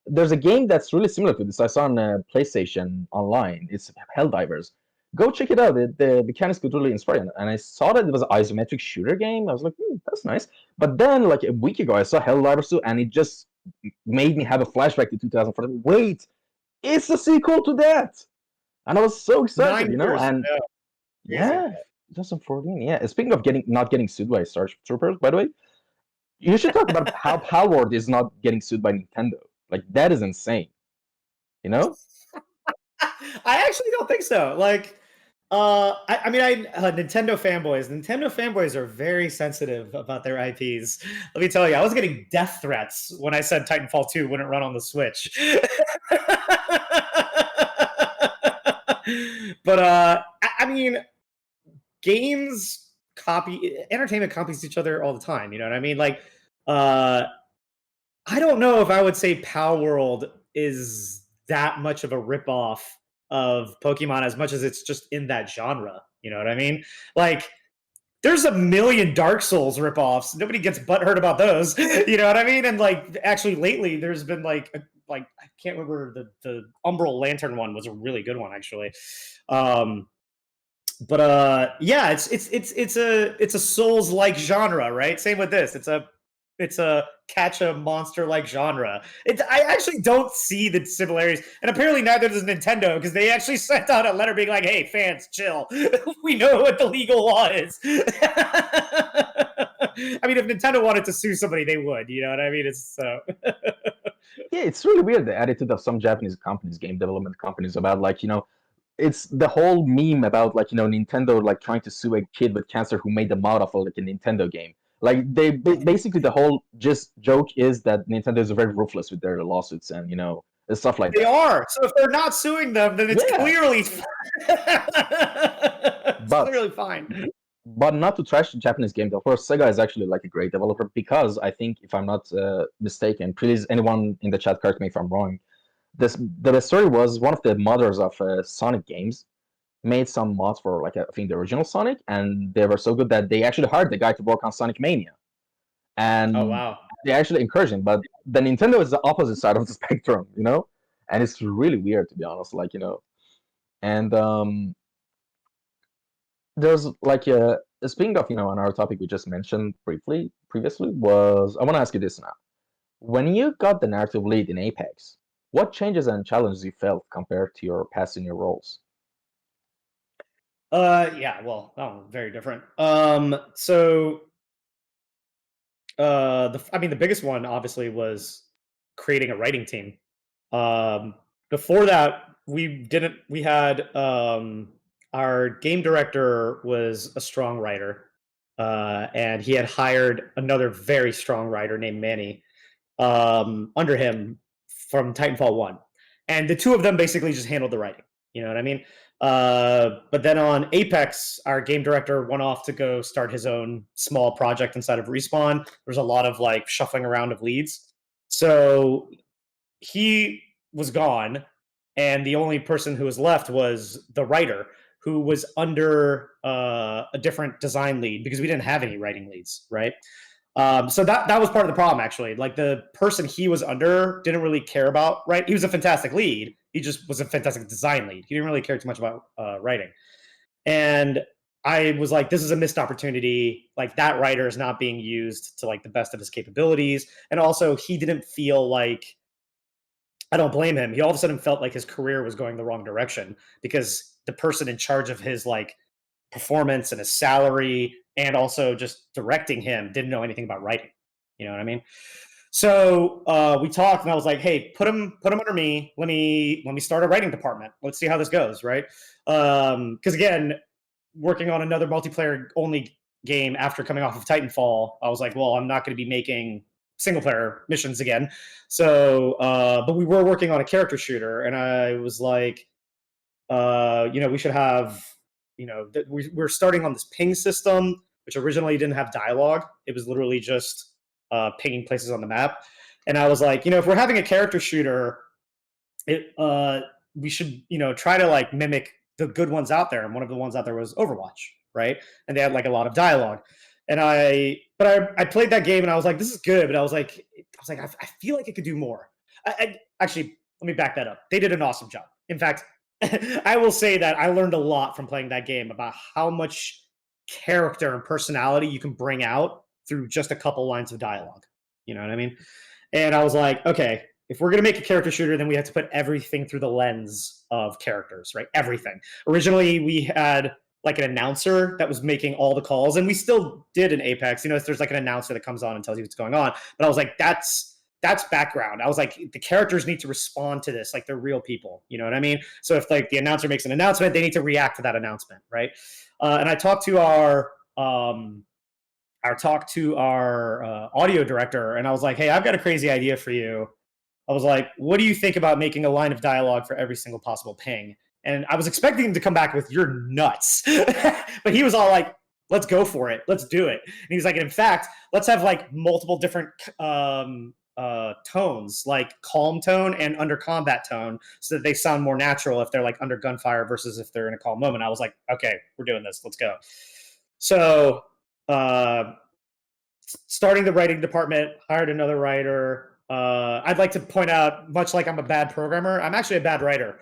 there's a game that's really similar to this. I saw on PlayStation online. It's Helldivers. Go check it out. The mechanics could really inspire you. And I saw that it was an isometric shooter game. I was like, that's nice. But then, like a week ago, I saw Helldivers 2, and it just made me have a flashback to 2014. Wait, it's a sequel to that! And I was so excited, 9 years, And yeah, 2014. Yeah. Speaking of not getting sued by Starship Troopers, by the way, you should talk about how Palworld is not getting sued by Nintendo. Like that is insane. I actually don't think so. Like, Nintendo fanboys are very sensitive about their IPs. Let me tell you, I was getting death threats when I said Titanfall 2 wouldn't run on the Switch. But entertainment copies each other all the time. You know what I mean? Like, I don't know if I would say Palworld is that much of a ripoff of Pokemon as much as it's just in that genre. You know what I mean? Like, there's a million Dark Souls ripoffs. Nobody gets butthurt about those. You know what I mean? And like, actually, lately there's been like I can't remember the Umbral Lantern one was a really good one actually. Yeah, it's a Souls-like genre, right? Same with this. It's a catch a monster like genre. I actually don't see the similarities, and apparently neither does Nintendo because they actually sent out a letter being like, "Hey, fans, chill. We know what the legal law is." I mean, if Nintendo wanted to sue somebody, they would. You know what I mean? It's so. Yeah, it's really weird the attitude of some Japanese companies, game development companies, about it's the whole meme about Nintendo trying to sue a kid with cancer who made them out of a Nintendo game. Like they basically the whole just joke is that Nintendo is very ruthless with their lawsuits and stuff like that. They are. So if they're not suing them, then it's clearly clearly fine. But not to trash the Japanese game, of course, Sega is actually a great developer because I think, if I'm not mistaken, please anyone in the chat correct me if I'm wrong. The story was one of the modders of Sonic games made some mods for I think the original Sonic, and they were so good that they actually hired the guy to work on Sonic Mania. And oh wow, they actually encouraged him. But the Nintendo is the opposite side of the spectrum, and it's really weird to be honest. And there's speaking of another topic we just mentioned previously was I want to ask you this now. When you got the narrative lead in Apex, what changes and challenges you felt compared to your past senior roles? Yeah, well, very different. So the biggest one obviously was creating a writing team. Before that, we had our game director was a strong writer, and he had hired another very strong writer named Manny under him from Titanfall 1. And the two of them basically just handled the writing. You know what I mean? But then on Apex, our game director went off to go start his own small project inside of Respawn. There's a lot of like shuffling around of leads. So he was gone, and the only person who was left was the writer, who was under a different design lead because we didn't have any writing leads, right? So that was part of the problem, actually. Like the person he was under didn't really care about, right? He was a fantastic lead. He just was a fantastic design lead. He didn't really care too much about writing. And I was like, this is a missed opportunity. Like that writer is not being used to like the best of his capabilities. And also he didn't feel like, I don't blame him. He all of a sudden felt like his career was going the wrong direction because the person in charge of his like performance and his salary and also just directing him didn't know anything about writing. You know what I mean? So we talked, and I was like, "Hey, put him under me. Let me start a writing department. Let's see how this goes." Right? Because again, working on another multiplayer only game after coming off of Titanfall, I was like, "Well, I'm not going to be making single player missions again." So, but we were working on a character shooter, and I was like, we should have, we're starting on this ping system, which originally didn't have dialogue. It was literally just pinging places on the map. And I was like, if we're having a character shooter, we should, try to like mimic the good ones out there. And one of the ones out there was Overwatch, right? And they had like a lot of dialogue. And I played that game and I was like, this is good, but I feel like it could do more. Actually, let me back that up. They did an awesome job. In fact, I will say that I learned a lot from playing that game about how much character and personality you can bring out through just a couple lines of dialogue. You know what I mean? And I was like, okay, if we're going to make a character shooter, then we have to put everything through the lens of characters, right? Everything. Originally, we had like an announcer that was making all the calls, and we still did in Apex. There's like an announcer that comes on and tells you what's going on. But I was like, that's background. I was like, the characters need to respond to this like they're real people. You know what I mean? So if like the announcer makes an announcement, they need to react to that announcement, right? And I talked to our audio director, and I was like, hey, I've got a crazy idea for you. I was like, what do you think about making a line of dialogue for every single possible ping? And I was expecting him to come back with, you're nuts. But he was all like, let's go for it. Let's do it. And he's like, in fact, let's have like multiple different tones, like calm tone and under combat tone, so that they sound more natural if they're like under gunfire versus if they're in a calm moment. I was like, okay, we're doing this. Let's go. So starting the writing department, hired another writer. I'd like to point out, much like I'm a bad programmer, I'm actually a bad writer.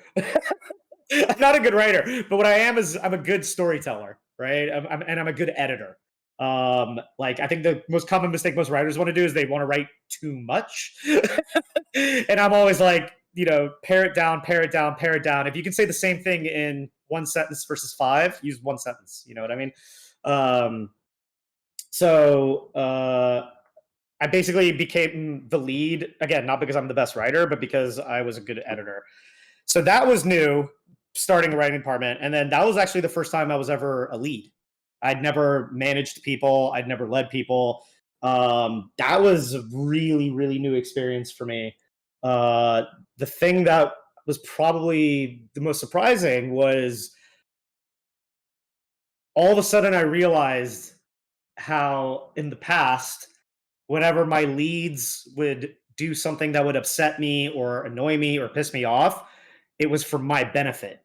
I'm not a good writer, but what I am is I'm a good storyteller, right? I'm a good editor. Like I think the most common mistake most writers want to do is they want to write too much. And I'm always like, pare it down, pare it down, pare it down. If you can say the same thing in one sentence versus 5, use one sentence. You know what I mean? So I basically became the lead, again, not because I'm the best writer, but because I was a good editor. So that was new, starting a writing department. And then that was actually the first time I was ever a lead. I'd never managed people. I'd never led people. That was a really, really new experience for me. The thing that was probably the most surprising was all of a sudden I realized how in the past, whenever my leads would do something that would upset me or annoy me or piss me off, it was for my benefit.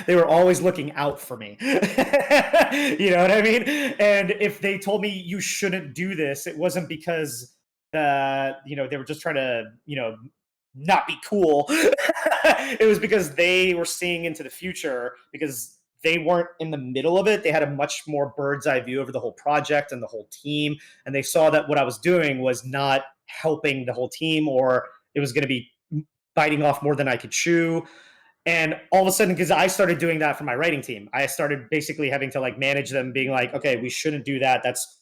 They were always looking out for me. You know what I mean? And if they told me you shouldn't do this, it wasn't because they were just trying to, not be cool. It was because they were seeing into the future, because they weren't in the middle of it. They had a much more bird's eye view over the whole project and the whole team. And they saw that what I was doing was not helping the whole team, or it was going to be biting off more than I could chew. And all of a sudden, because I started doing that for my writing team, I started basically having to like manage them, being like, okay, we shouldn't do that. That's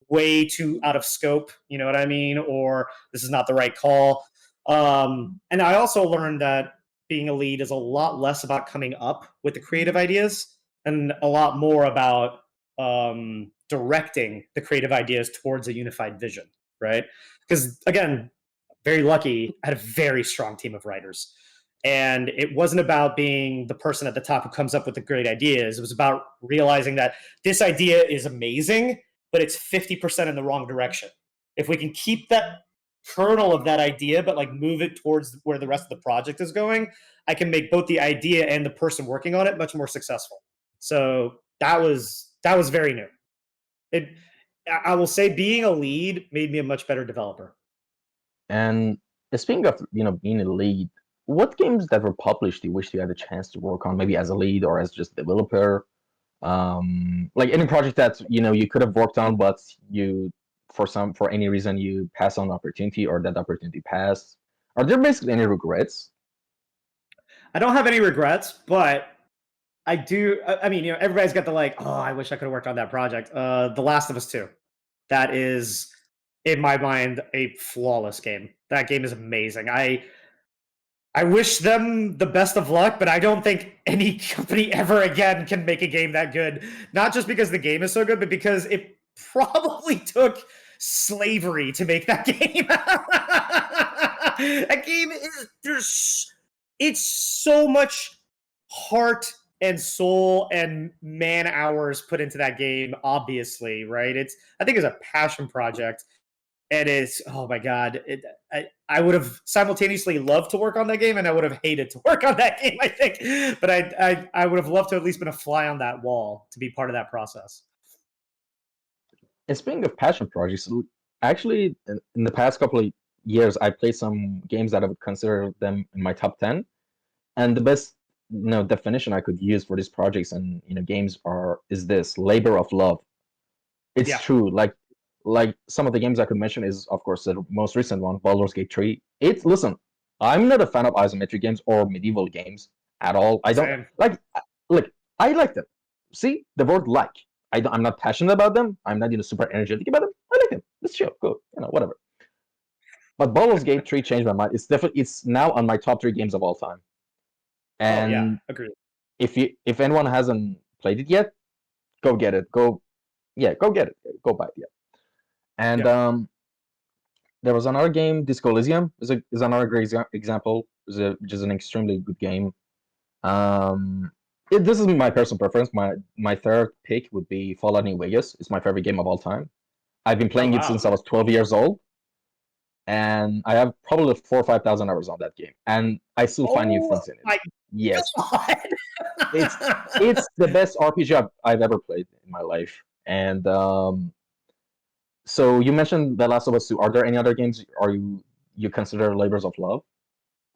way too out of scope. You know what I mean? Or this is not the right call. And I also learned that being a lead is a lot less about coming up with the creative ideas and a lot more about directing the creative ideas towards a unified vision, right? Because again, very lucky, I had a very strong team of writers. And it wasn't about being the person at the top who comes up with the great ideas. It was about realizing that this idea is amazing, but it's 50% in the wrong direction. If we can keep that kernel of that idea, but like move it towards where the rest of the project is going, I can make both the idea and the person working on it much more successful. So that was very new. I will say being a lead made me a much better developer. And speaking of being a lead, what games that were published do you wish you had a chance to work on, maybe as a lead or as just a developer? Like any project that you could have worked on, but you for any reason you pass on the opportunity, or that opportunity passed. Are there basically any regrets? I don't have any regrets, but I do. I mean, everybody's got the like, oh, I wish I could have worked on that project. The Last of Us 2. That is, in my mind, a flawless game. That game is amazing. I wish them the best of luck, but I don't think any company ever again can make a game that good. Not just because the game is so good, but because it probably took slavery to make that game. That game it's so much heart and soul and man hours put into that game, obviously, right? I think it's a passion project. And it's, oh my God, I would have simultaneously loved to work on that game, and I would have hated to work on that game, I think. But I would have loved to have at least been a fly on that wall to be part of that process. And speaking of passion projects, actually, in the past couple of years, I played some games that I would consider them in my top 10. And the best definition I could use for these projects and games is this: labor of love. It's true. Like some of the games I could mention is, of course, the most recent one, Baldur's Gate 3. Listen, I'm not a fan of isometric games or medieval games at all. I don't Same. look, I like them. See the word like. I'm not passionate about them. I'm not super energetic about them. I like them. Let's chill, go, whatever. But Baldur's Gate 3 changed my mind. It's now on my top 3 games of all time. And agreed. If anyone hasn't played it yet, go get it. Go get it. Go buy it. Yeah. And there was another game, Disco Elysium is another great example. Which is an extremely good game. This is my personal preference. My third pick would be Fallout New Vegas. It's my favorite game of all time. I've been playing it since I was 12 years old, and I have probably 4,000 or 5,000 hours on that game, and I still find new things in it. Yes, it's the best RPG I've ever played in my life. And so you mentioned The Last of Us 2. Are there any other games you consider labors of love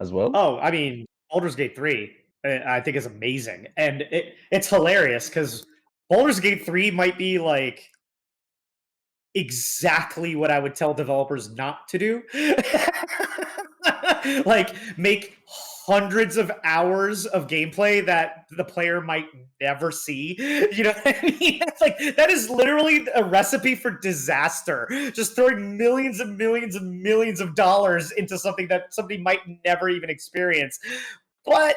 as well? Oh, I mean, Baldur's Gate 3, I think is amazing. And it's hilarious because Baldur's Gate 3 might be like exactly what I would tell developers not to do. Like, make hundreds of hours of gameplay that the player might never see. You know what I mean? It's like, that is literally a recipe for disaster. Just throwing millions and millions and millions of dollars into something that somebody might never even experience. But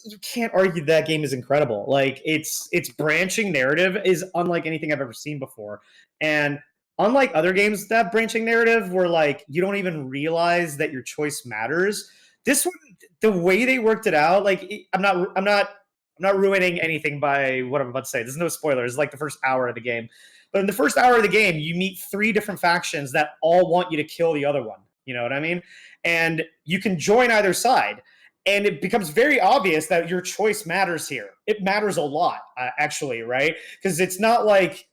you can't argue that game is incredible. Like, its branching narrative is unlike anything I've ever seen before. And unlike other games that have branching narrative where like you don't even realize that your choice matters, this one, the way they worked it out, like I'm not ruining anything by what I'm about to say. There's no spoilers. It's like the first hour of the game. But in the first hour of the game, you meet 3 different factions that all want you to kill the other one. You know what I mean? And you can join either side. And it becomes very obvious that your choice matters here. It matters a lot, actually, right? Because it's not like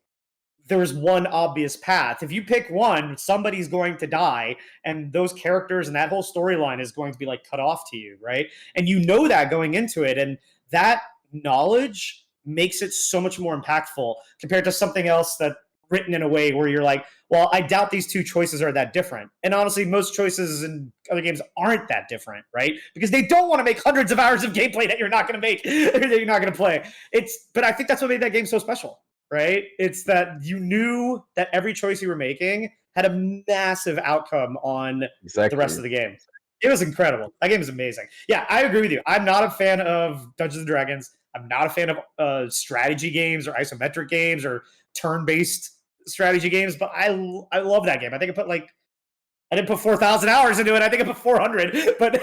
there's one obvious path. If you pick one, somebody's going to die, and those characters and that whole storyline is going to be like cut off to you, right? And you know that going into it, and that knowledge makes it so much more impactful compared to something else that written in a way where you're like, well, I doubt these 2 choices are that different. And honestly, most choices in other games aren't that different, right? Because they don't want to make hundreds of hours of gameplay that you're not going to make, that you're not going to play. But I think that's what made that game so special, right? It's that you knew that every choice you were making had a massive outcome on the rest of the game. It was incredible. That game is amazing. Yeah, I agree with you. I'm not a fan of Dungeons and Dragons. I'm not a fan of strategy games or isometric games or turn-based strategy games, but I love that game. I think I didn't put 4,000 hours into it. I think I put 400, but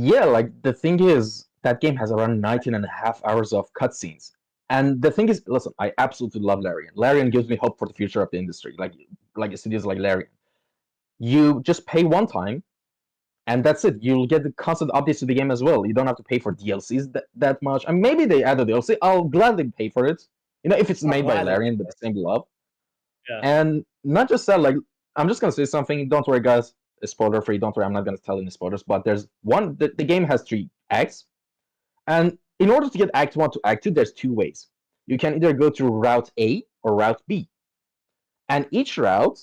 Yeah, like the thing is, that game has around 19 and a half hours of cutscenes. And the thing is, listen, I absolutely love Larian. Larian gives me hope for the future of the industry, like studios like Larian. You just pay one time, and that's it. You'll get the constant updates to the game as well. You don't have to pay for DLCs that much. And maybe they add a DLC. I'll gladly pay for it. If it's I'll made by gladly. Larian with the same love. Yeah. And not just that, like, I'm just gonna say something. Don't worry, guys. It's spoiler free. Don't worry. I'm not gonna tell any spoilers. But there's one. The game has 3 acts, and in order to get Act 1 to Act 2, there's 2 ways. You can either go through Route A or Route B. And each route,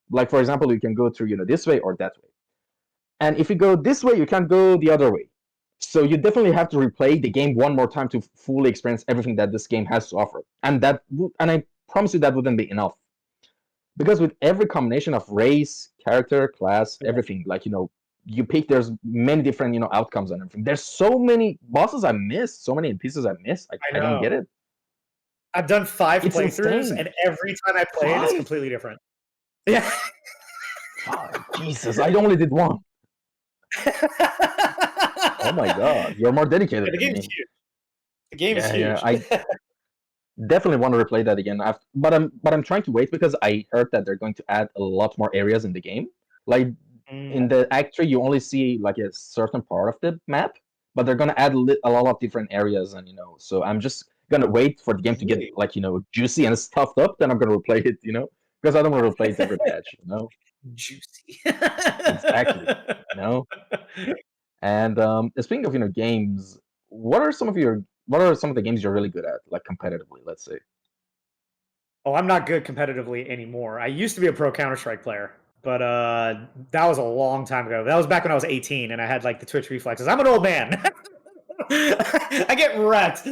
like for example, you can go through this way or that way. And if you go this way, you can't go the other way. So you definitely have to replay the game one more time to fully experience everything that this game has to offer. And I promise you that wouldn't be enough. Because with every combination of race, character, class, everything, like you pick, there's many different outcomes and everything. There's so many bosses I missed, so many pieces I missed. I don't get it. I've done 5 It's playthroughs, insane. and every time I play it, it's 5? completely different. Yeah. 5? Jesus, I only did 1. Oh my god, you're more dedicated The than game's me. huge. The game is Yeah, huge. I definitely want to replay that again. But I'm trying to wait because I heard that they're going to add a lot more areas in the game. Like in the Act 3, you only see like a certain part of the map, but they're gonna add a lot of different areas, and so I'm just gonna wait for the game to get Really? like juicy and stuffed up. Then I'm gonna replay it, because I don't want to replay it every patch, Juicy. Exactly, And speaking of games, what are some of the games you're really good at, like competitively, let's say? Oh, I'm not good competitively anymore. I used to be a pro Counter-Strike player, but that was a long time ago. That was back when I was 18 and I had like the Twitch reflexes. I'm an old man. I get wrecked.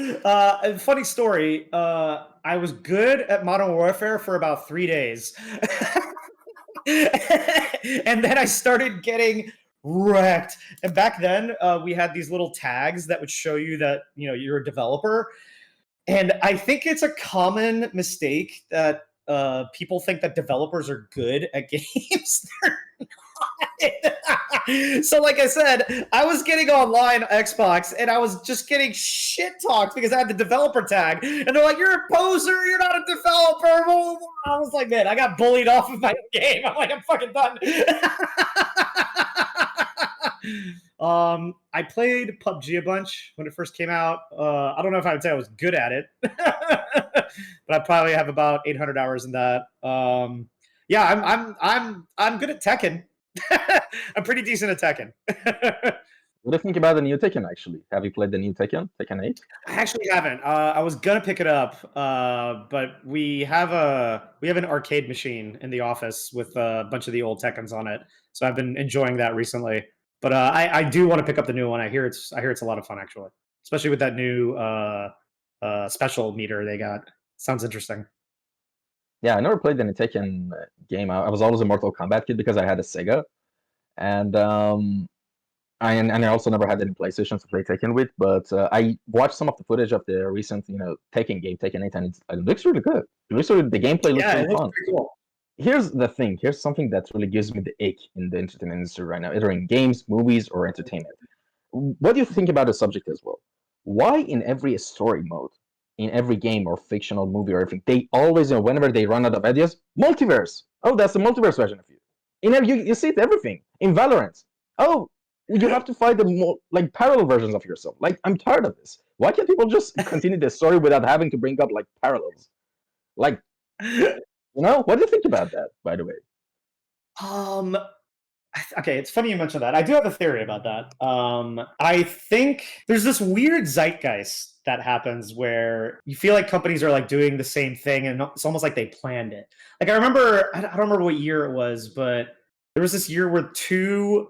Funny story. I was good at Modern Warfare for about 3 days. And then I started getting wrecked. And back then, we had these little tags that would show you that you're a developer. And I think it's a common mistake that people think that developers are good at games. So, like I said, I was getting online Xbox, and I was just getting shit talked because I had the developer tag, and they're like, "You're a poser. You're not a developer." I was like, "Man, I got bullied off of my game." I'm like, "I'm fucking done." I played PUBG a bunch when it first came out. I don't know if I would say I was good at it, but I probably have about 800 hours in that. Yeah, I'm good at Tekken. I'm pretty decent at Tekken. What do you think about the new Tekken? Actually, have you played the new Tekken 8? I actually haven't. I was gonna pick it up, but we have an arcade machine in the office with a bunch of the old Tekkens on it, so I've been enjoying that recently. But I do want to pick up the new one. I hear it's a lot of fun actually, especially with that new special meter they got. Sounds interesting. Yeah, I never played any Tekken game. I was always a Mortal Kombat kid because I had a Sega, and I also never had any PlayStation to play Tekken with. But I watched some of the footage of the recent, Tekken game, Tekken 8, and it looks really good. The gameplay looks Yeah, really it looks fun. pretty cool. Here's the thing. Here's something that really gives me the ick in the entertainment industry right now, either in games, movies, or entertainment. What do you think about the subject as well? Why in every story mode, in every game or fictional movie or everything, they always, whenever they run out of ideas, multiverse. Oh, that's the multiverse version of you. You see it everything in Valorant. Oh, you have to fight the like parallel versions of yourself. Like, I'm tired of this. Why can't people just continue the story without having to bring up like parallels? Like, what do you think about that, by the way? Um, okay, it's funny you mentioned that. I do have a theory about that. I think there's this weird zeitgeist that happens where you feel like companies are like doing the same thing, and it's almost like they planned it. Like I don't remember what year it was, but there was this year where two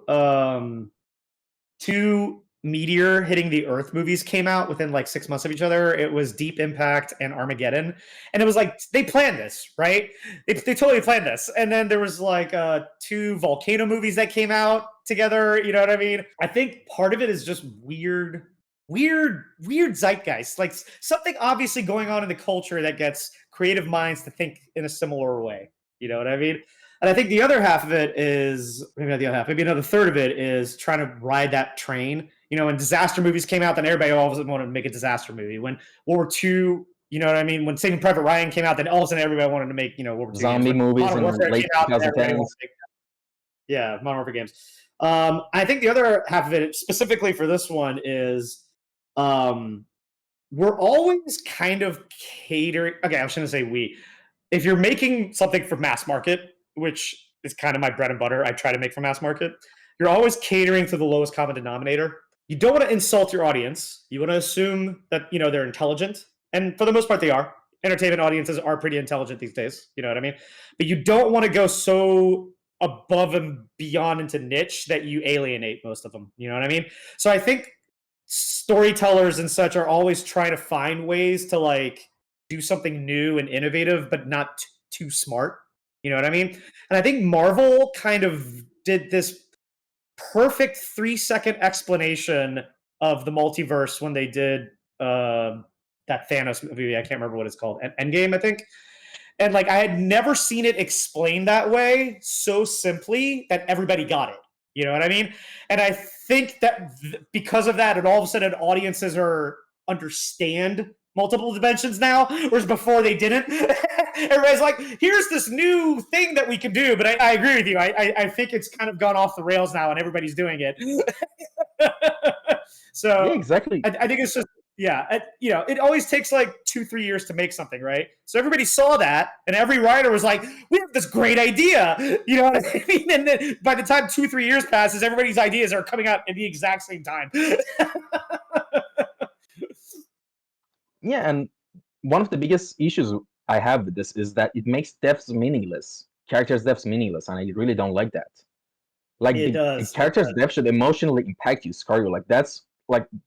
meteor hitting the Earth movies came out within like 6 months of each other. It was Deep Impact and Armageddon, and it was like they planned this, right? They totally planned this. And then there was like 2 volcano movies that came out together. You know what I mean? I think part of it is just weird zeitgeist, like something obviously going on in the culture that gets creative minds to think in a similar way. You know what I mean? And I think the other half of it is maybe not the other half, maybe another third of it is trying to ride that train. When disaster movies came out, then everybody all of a sudden wanted to make a disaster movie. When World War II, you know what I mean? When Saving Private Ryan came out, then all of a sudden everybody wanted to make, World War II games. Zombie When movies Modern in Warfare late came out, then everybody wanted 2010s. to make Modern Warfare games. I think the other half of it, specifically for this one, is we're always kind of catering. Okay, I shouldn't say we. If you're making something for mass market, which is kind of my bread and butter, I try to make for mass market, you're always catering to the lowest common denominator. You don't want to insult your audience. You want to assume that they're intelligent, and for the most part, they are. Entertainment audiences are pretty intelligent these days. You know what I mean? But you don't want to go so above and beyond into niche that you alienate most of them. You know what I mean? So I think storytellers and such are always trying to find ways to do something new and innovative, but not too smart. You know what I mean? And I think Marvel kind of did this perfect 3-second explanation of the multiverse when they did that Thanos movie. I can't remember what it's called. Endgame, I think. And I had never seen it explained that way so simply that everybody got it. You know what I mean? And I think that because of that, and all of a sudden audiences understand multiple dimensions now, whereas before they didn't. Everybody's like, here's this new thing that we can do. But I agree with you. I think it's kind of gone off the rails now and everybody's doing it. So Yeah, exactly. I think it's just, it always takes 2-3 years to make something, right? So everybody saw that, and every writer was like, we have this great idea. You know what I mean? And then by the time 2-3 years passes, everybody's ideas are coming out at the exact same time. Yeah, and one of the biggest issues I have with this is that it makes deaths meaningless. Characters' deaths meaningless, and I really don't like that. The character's death should emotionally impact you, scar you. That's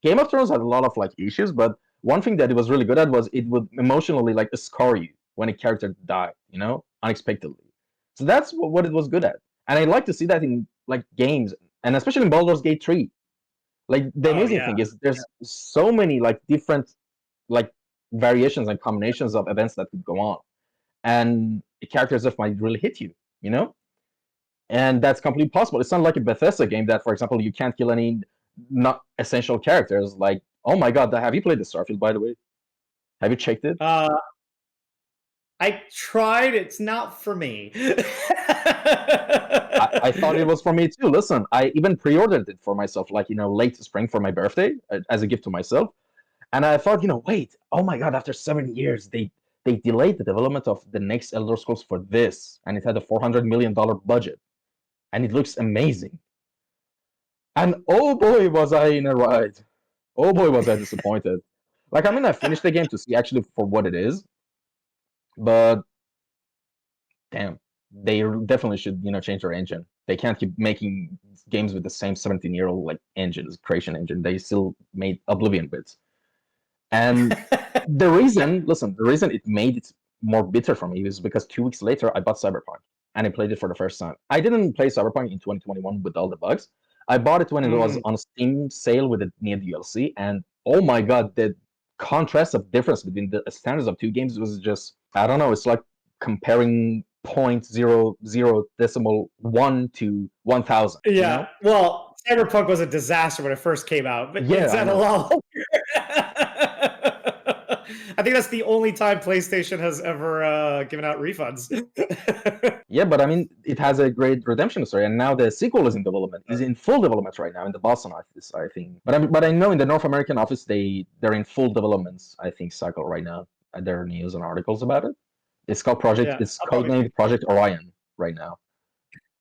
Game of Thrones had a lot of issues, but one thing that it was really good at was it would emotionally scar you when a character died, unexpectedly. So that's what it was good at, and I like to see that in games, and especially in Baldur's Gate 3. The amazing thing is there's so many different variations and combinations of events that could go on, and the character's death might really hit you, and that's completely possible. It's not like a Bethesda game that, for example, you can't kill any not essential characters. Oh my god, have you played the Starfield, by the way? Have you checked it? I tried. It's not for me. I thought it was for me too. Listen, I even pre-ordered it for myself, late spring for my birthday as a gift to myself. And I thought, wait, oh my god, after 7 years, they delayed the development of the next Elder Scrolls for this, and it had a $400 million budget, and it looks amazing. And oh boy, was I in a ride. Oh boy, was I disappointed. I finished the game to see actually for what it is, but damn, they definitely should, change their engine. They can't keep making games with the same 17-year-old creation engine. They still made Oblivion bits. And the reason it made it more bitter for me is because 2 weeks later I bought Cyberpunk and I played it for the first time. I didn't play Cyberpunk in 2021 with all the bugs. I bought it when it was on Steam sale with the new DLC, and oh my god, the contrast of difference between the standards of two games was just, I don't know, it's like comparing 0.0001 to 1000. Yeah. Well, Cyberpunk was a disaster when it first came out, but it's had a lot longer. I think that's the only time PlayStation has ever given out refunds. Yeah, but I mean, it has a great redemption story, and now the sequel is in development. Is in full development right now in the Boston office, I think. But I know in the North American office they're in full development, I think, cycle right now. There are news and articles about it. It's called It's codenamed Project Orion right now,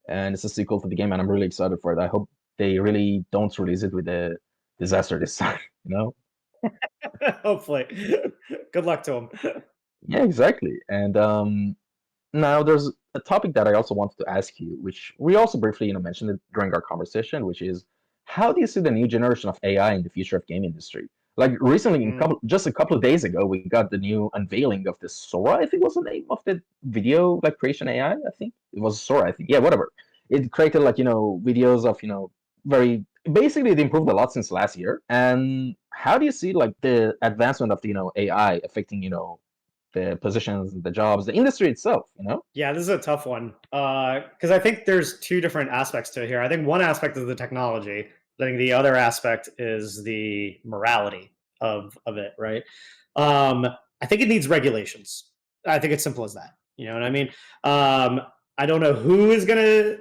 and it's a sequel to the game, and I'm really excited for it. I hope they really don't release it with a disaster this time. Hopefully. Good luck to them. Yeah, exactly. And now there's a topic that I also wanted to ask you, which we also briefly mentioned it during our conversation, which is, how do you see the new generation of AI in the future of game industry? Recently, just a couple of days ago, we got the new unveiling of the Sora, I think was the name of the video creation AI. I think it was Sora. I think, yeah, whatever. It created videos of very basically it improved a lot since last year. And how do you see the advancement of the AI affecting the positions, the jobs, the industry itself, you know? Yeah, this is a tough one because I think there's two different aspects to it here. I think one aspect is the technology. I think the other aspect is the morality of it, right? I think it needs regulations. I think it's simple as that. You know what I mean? I don't know who is going to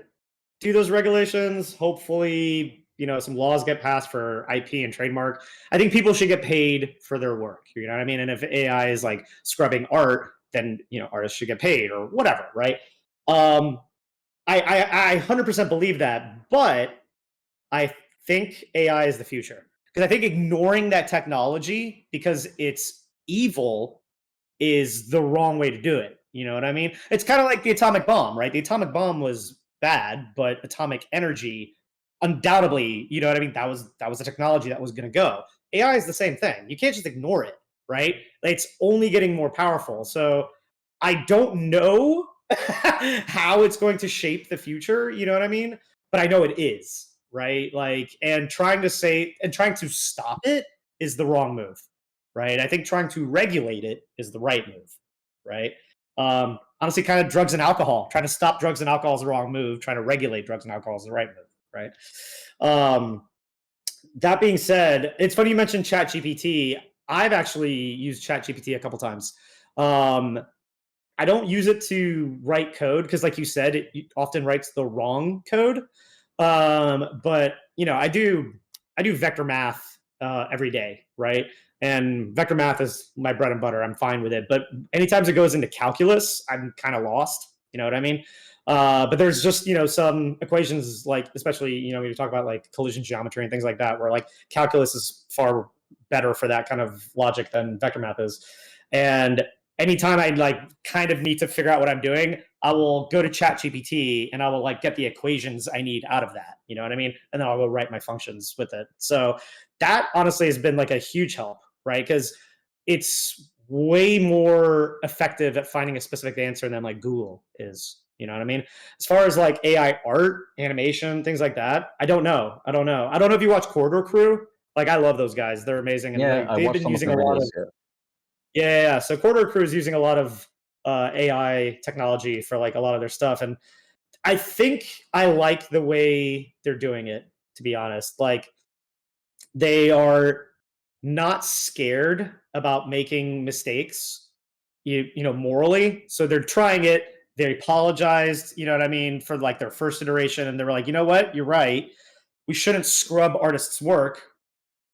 do those regulations. Hopefully, you know, some laws get passed for IP and trademark. I think people should get paid for their work. You know what I mean? And if AI is like scrubbing art, then, you know, artists should get paid or whatever, right? I 100% believe that, but I think AI is the future because I think ignoring that technology because it's evil is the wrong way to do it. You know what I mean? It's kind of like the atomic bomb, right? The atomic bomb was bad, but atomic energy, undoubtedly, you know what I mean? That was the technology that was going to go. AI is the same thing. You can't just ignore it, right? It's only getting more powerful. So I don't know how it's going to shape the future. You know what I mean? But I know it is, right? Like, and trying to stop it is the wrong move, right? I think trying to regulate it is the right move, right? Honestly, kind of drugs and alcohol. Trying to stop drugs and alcohol is the wrong move. Trying to regulate drugs and alcohol is the right move, right? That being said, it's funny you mentioned ChatGPT. I've actually used ChatGPT a couple times. I don't use it to write code because, like you said, it often writes the wrong code. But you know, I do vector math every day, right? And vector math is my bread and butter. I'm fine with it. But anytime it goes into calculus, I'm kind of lost. You know what I mean? But there's just, you know, some equations, like especially, you know, when you talk about like collision geometry and things like that, where like calculus is far better for that kind of logic than vector math is. And anytime I like kind of need to figure out what I'm doing, I will go to ChatGPT and I will like get the equations I need out of that. You know what I mean? And then I'll go write my functions with it. So that honestly has been like a huge help, right? Because it's way more effective at finding a specific answer than like Google is. You know what I mean? As far as like AI art, animation, things like that, I don't know. I don't know if you watch Corridor Crew. Like, I love those guys. They're amazing. And Yeah, I they've watched been some of using the a lot videos. of Yeah. yeah. So Corridor Crew is using a lot of AI technology for like a lot of their stuff, and I think I like the way they're doing it. To be honest, like they are not scared about making mistakes, you know, morally. So they're trying it. They apologized, you know what I mean, for like their first iteration, and they were like, you know what, you're right. We shouldn't scrub artists' work.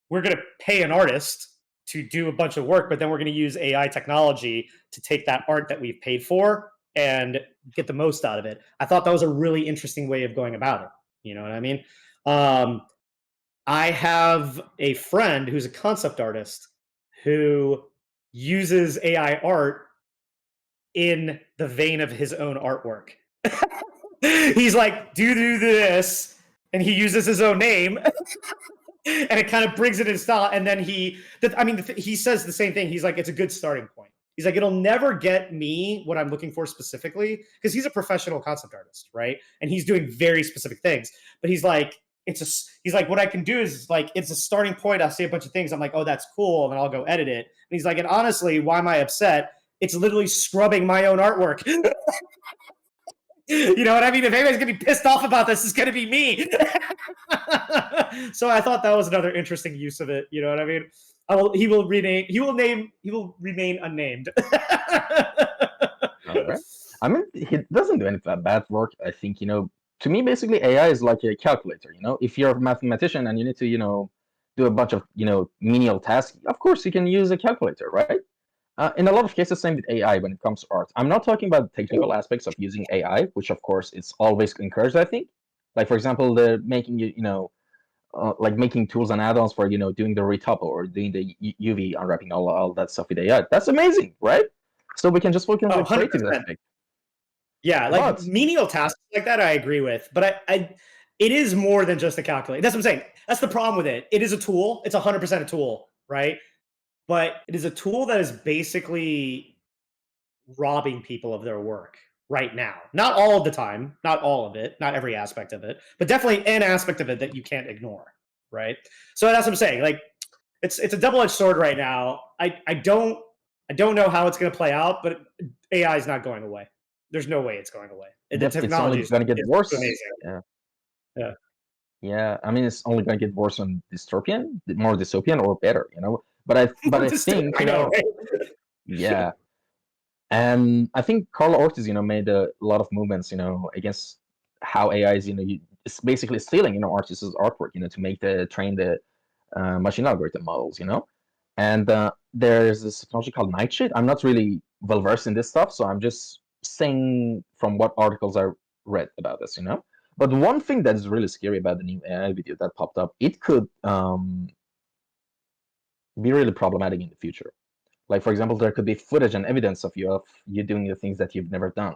We're going to pay an artist to do a bunch of work, but then we're going to use AI technology to take that art that we've paid for and get the most out of it. I thought that was a really interesting way of going about it. You know what I mean? I have a friend who's a concept artist who uses AI art in the vein of his own artwork. He's like, do this, and he uses his own name. And it kind of brings it in style. And then he says the same thing. He's like, it's a good starting point. He's like, it'll never get me what I'm looking for specifically, because he's a professional concept artist, right? And he's doing very specific things. But he's like, he's like, what I can do is like, it's a starting point. I'll say a bunch of things. I'm like, oh, that's cool. And then I'll go edit it. And he's like, and honestly, why am I upset? It's literally scrubbing my own artwork. You know what I mean? If anybody's gonna be pissed off about this, it's gonna be me. So I thought that was another interesting use of it. You know what I mean? He will remain unnamed. All right. I mean, he doesn't do any bad work. I think, you know, to me, basically, AI is like a calculator. You know, if you're a mathematician and you need to, you know, do a bunch of, you know, menial tasks, of course you can use a calculator, right? In a lot of cases, same with AI when it comes to art. I'm not talking about the technical aspects of using AI, which of course is always encouraged, I think. Like, for example, the making, you know, like making tools and add-ons for, you know, doing the retouple or doing the UV unwrapping, all that stuff with AI. That's amazing, right? So we can just focus on the creative 100%. aspect. Yeah, like But menial tasks like that, I agree with. But it is more than just a calculator. That's what I'm saying. That's the problem with it. It is a tool. It's 100% a tool, right? But it is a tool that is basically robbing people of their work right now. Not all of the time, not all of it, not every aspect of it, but definitely an aspect of it that you can't ignore, right? So that's what I'm saying. Like, it's a double-edged sword right now. I don't I don't know how it's going to play out, but AI is not going away. There's no way it's going away. The Yep, it's technology only is gonna get worse. amazing. Yeah. Yeah. Yeah, I mean, it's only gonna get worse on dystopian, more dystopian or better, you know. But I think, I know, right? yeah, and I think Carl Ortiz, made a lot of movements, against how AI is, it's basically stealing, artists' artwork, to make train the machine algorithm models, And there's this technology called Nightshade. I'm not really well versed in this stuff, so I'm just saying from what articles I read about this, But one thing that is really scary about the new AI video that popped up, it could be really problematic in the future. Like, for example, there could be footage and evidence of you doing the things that you've never done.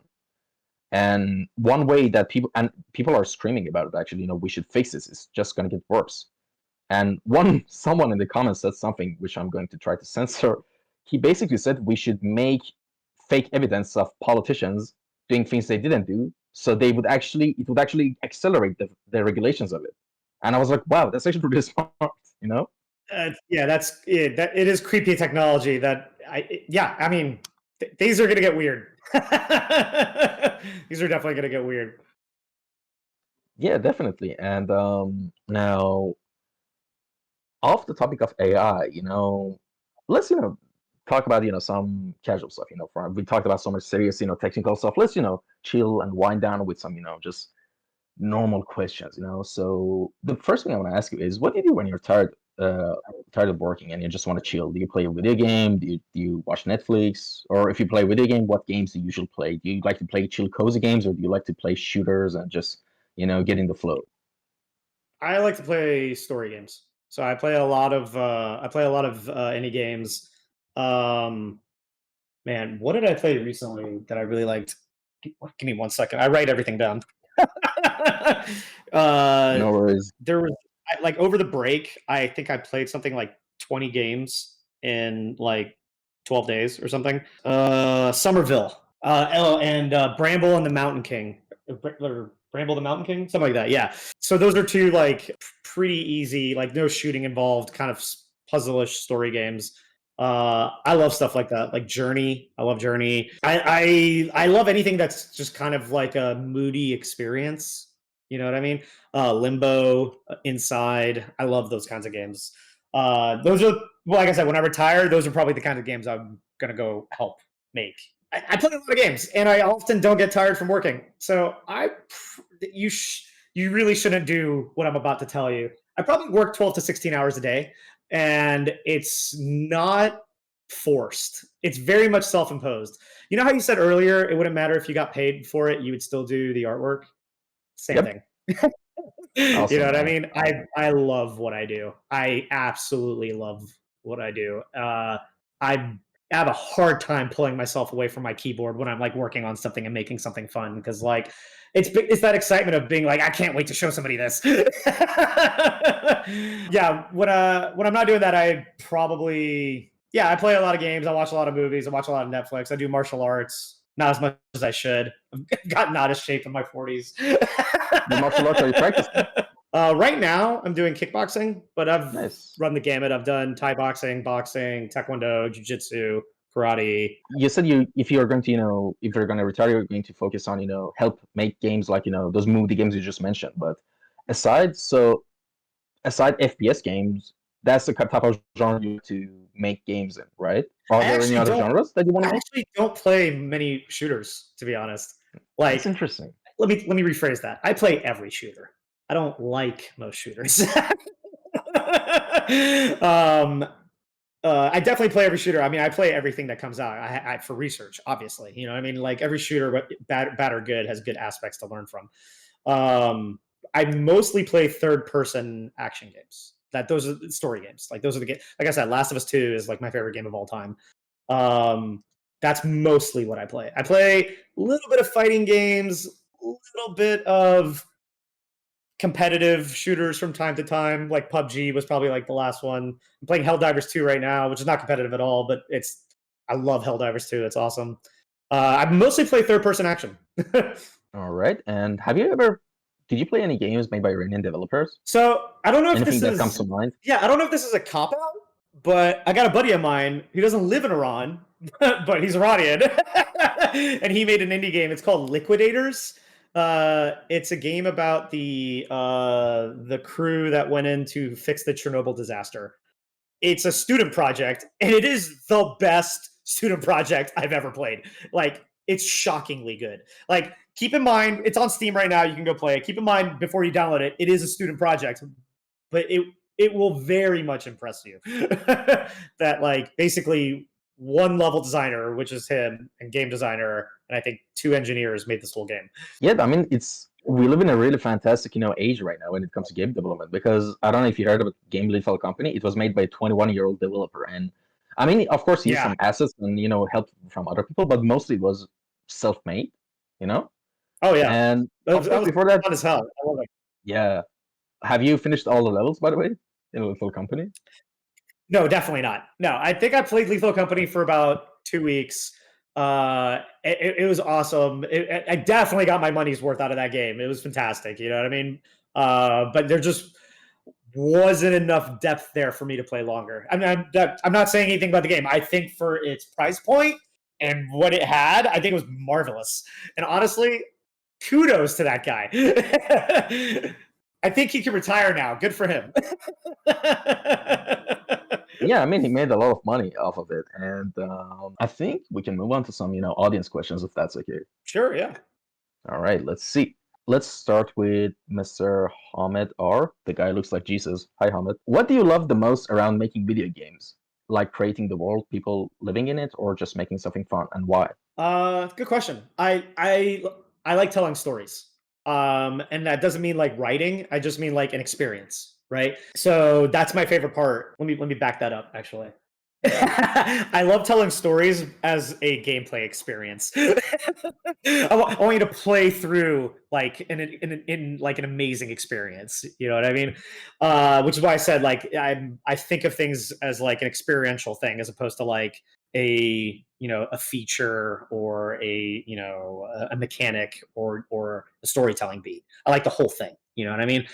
And one way that people are screaming about it, actually, we should fix this. It's just going to get worse. And someone in the comments said something which I'm going to try to censor. He basically said we should make fake evidence of politicians doing things they didn't do, so it would actually accelerate the regulations of it. And I was like, wow, that's actually pretty smart, Yeah, that's it. That it is creepy technology. I mean, these are gonna get weird. These are definitely gonna get weird. Yeah, definitely. And now, off the topic of AI, let's talk about some casual stuff. We talked about so much serious technical stuff. Let's chill and wind down with some just normal questions. So the first thing I want to ask you is, what do you do when you're tired of working and you just want to chill? Do you play a video game? Do you watch Netflix? Or if you play a video game, what games do you usually play? Do you like to play chill, cozy games, or do you like to play shooters and just get in the flow? I like to play story games. So I play a lot of indie games. Man, what did I play recently that I really liked? Give me 1 second. I write everything down. No worries. There was like over the break, I think I played something like 20 games in like 12 days or something. Somerville. And Bramble and the Mountain King. Bramble the Mountain King, something like that. Yeah. So those are two like pretty easy, like no shooting involved, kind of puzzle-ish story games. I love stuff like that, like Journey. I love Journey. I love anything that's just kind of like a moody experience. You know what I mean? Limbo, Inside. I love those kinds of games. Those are, well, like I said, when I retire, those are probably the kind of games I'm gonna go help make. I play a lot of games, and I often don't get tired from working. So you really shouldn't do what I'm about to tell you. I probably work 12 to 16 hours a day, and it's not forced. It's very much self-imposed. You know how you said earlier it wouldn't matter if you got paid for it, you would still do the artwork? Same Yep. thing. Awesome, You know what I man. mean? I love what I do. I absolutely love what I do. I have a hard time pulling myself away from my keyboard when I'm like working on something and making something fun, because like it's that excitement of being like, I can't wait to show somebody this. Yeah, when I'm not doing that, I play a lot of games. I watch a lot of movies. I watch a lot of Netflix. I do martial arts, not as much as I should. I've gotten out of shape in my 40s. What martial arts are you practicing? Right now, I'm doing kickboxing, but I've Nice. run the gamut. I've done Thai boxing, taekwondo, jiu-jitsu, karate. You said if you're going to if you're going to retire, you're going to focus on help make games like those movie games you just mentioned. But aside FPS games, that's the type of genre you to make games in, right? Are there any other genres that you want to I make? actually don't play many shooters, to be honest. That's Like, interesting. let me rephrase that. I play every shooter. I don't like most shooters. I definitely play every shooter. I mean, I play everything that comes out for research, obviously. You know what I mean? Like every shooter, bad or good, has good aspects to learn from. I mostly play third-person action games. Those are story games. Like those are the games. Like I said, Last of Us 2 is like my favorite game of all time. That's mostly what I play. I play a little bit of fighting games, a little bit of competitive shooters from time to time. Like PUBG was probably like the last one. I'm playing Helldivers 2 right now, which is not competitive at all, but I love Helldivers 2. It's awesome. I mostly play third-person action. All right. And did you play any games made by Iranian developers? So I don't know if Anything this that is comes to mind? Yeah, I don't know if this is a cop out, but I got a buddy of mine who doesn't live in Iran, but he's Iranian. And he made an indie game. It's called Liquidators. It's a game about the crew that went in to fix the Chernobyl disaster. It's a student project, and it is the best student project I've ever played. Like, it's shockingly good. Like, keep in mind, it's on Steam right now. You can go play it. Keep in mind, before you download it, it is a student project, but it will very much impress you. That, like, basically one level designer, which is him, and game designer, and I think 2 engineers made this whole game. Yeah, I mean, we live in a really fantastic, age right now when it comes to game development, because I don't know if you heard about Game Lethal Company. It was made by a 21-year-old developer, and I mean, of course, he used some assets and help from other people, but mostly it was self-made, Oh yeah, And that was before that, fun as hell. I love it. yeah. Have you finished all the levels, by the way, in Lethal Company? No, definitely not. No, I think I played Lethal Company for about 2 weeks. It was awesome. I definitely got my money's worth out of that game. It was fantastic. You know what I mean? But there just wasn't enough depth there for me to play longer. I mean, I'm not saying anything about the game. I think for its price point and what it had, I think it was marvelous. And honestly, kudos to that guy. I think he can retire now. Good for him. Yeah, I mean, he made a lot of money off of it, and I think we can move on to some, audience questions if that's okay. Sure, yeah. All right, let's see. Let's start with Mr. Hamid R. The guy looks like Jesus. Hi, Hamid. What do you love the most around making video games? Like creating the world, people living in it, or just making something fun, and why? Good question. I like telling stories. And that doesn't mean like writing. I just mean like an experience, right? So that's my favorite part. Let me back that up actually. I love telling stories as a gameplay experience. I want you to play through like in like an amazing experience. You know what I mean? Which is why I said like I think of things as like an experiential thing as opposed to like a a feature or a mechanic or a storytelling beat. I like the whole thing. You know what I mean?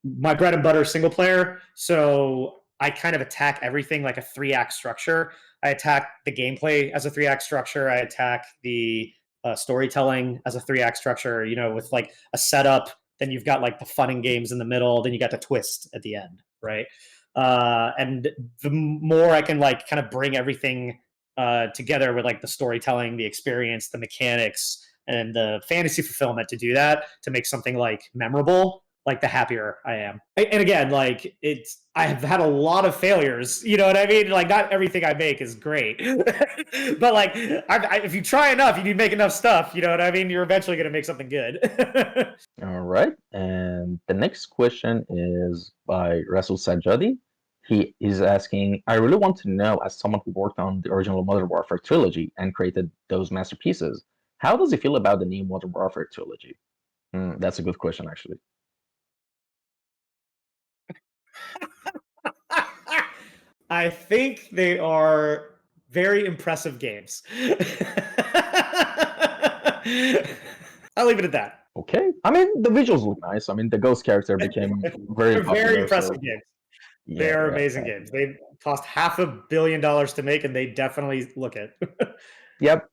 My bread and butter is single player, so I kind of attack everything like a 3-act structure. I attack the gameplay as a 3-act structure. I attack the storytelling as a 3-act structure. With like a setup, then you've got like the fun and games in the middle, then you got the twist at the end, right? And the more I can like kind of bring everything together with like the storytelling, the experience, the mechanics, and the fantasy fulfillment to do that, to make something like memorable, like the happier I am. And again, like I've had a lot of failures, you know what I mean? Like not everything I make is great, but like if you try enough, you make enough stuff, you know what I mean? You're eventually going to make something good. All right. And the next question is by Rasul Sajjadi. He is asking, I really want to know, as someone who worked on the original Modern Warfare trilogy and created those masterpieces, how does he feel about the new Modern Warfare trilogy? That's a good question, actually. I think they are very impressive games. I'll leave it at that. Okay. I mean, the visuals look nice. I mean, the Ghost character became very They're popular. very impressive games. Yeah, they are amazing games. They cost $500 million to make, and they definitely look it. Yep.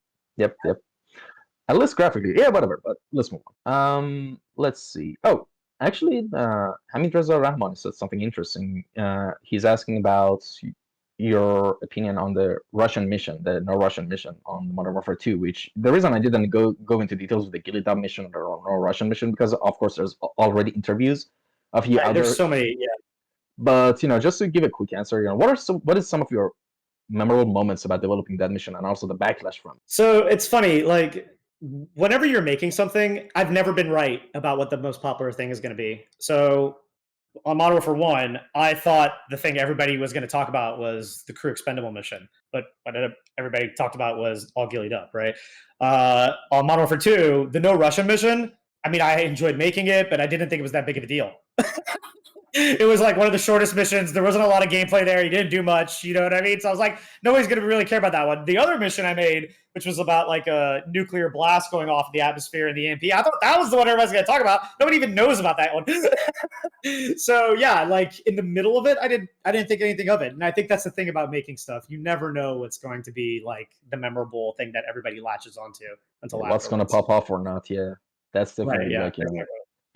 At least graphically. Yeah, whatever. But let's move on. Let's see. Oh, actually, Hamid Reza Rahman said something interesting. He's asking about your opinion on the Russian mission, the No Russian mission on Modern Warfare 2, which the reason I didn't go into details with the Ghillied Up mission or No Russian mission, because of course there's already interviews of you out there. There's so many, yeah. But just to give a quick answer, what is some of your memorable moments about developing that mission and also the backlash from? So it's funny, like whenever you're making something, I've never been right about what the most popular thing is going to be. So on Modern Warfare 1, I thought the thing everybody was going to talk about was the crew expendable mission, but what everybody talked about was all Ghillied Up, right? On Modern Warfare 2, the No Russian mission, I mean, I enjoyed making it, but I didn't think it was that big of a deal. It was like one of the shortest missions. There wasn't a lot of gameplay there. You didn't do much. You know what I mean? So I was like, nobody's going to really care about that one. The other mission I made which was about like a nuclear blast going off in the atmosphere in the EMP. I thought that was the one everybody's going to talk about. Nobody even knows about that one. So yeah, like in the middle of it, I didn't think anything of it. And I think that's the thing about making stuff. You never know what's going to be like the memorable thing that everybody latches onto until What's going to pop off or not? Yeah, that's definitely right, like,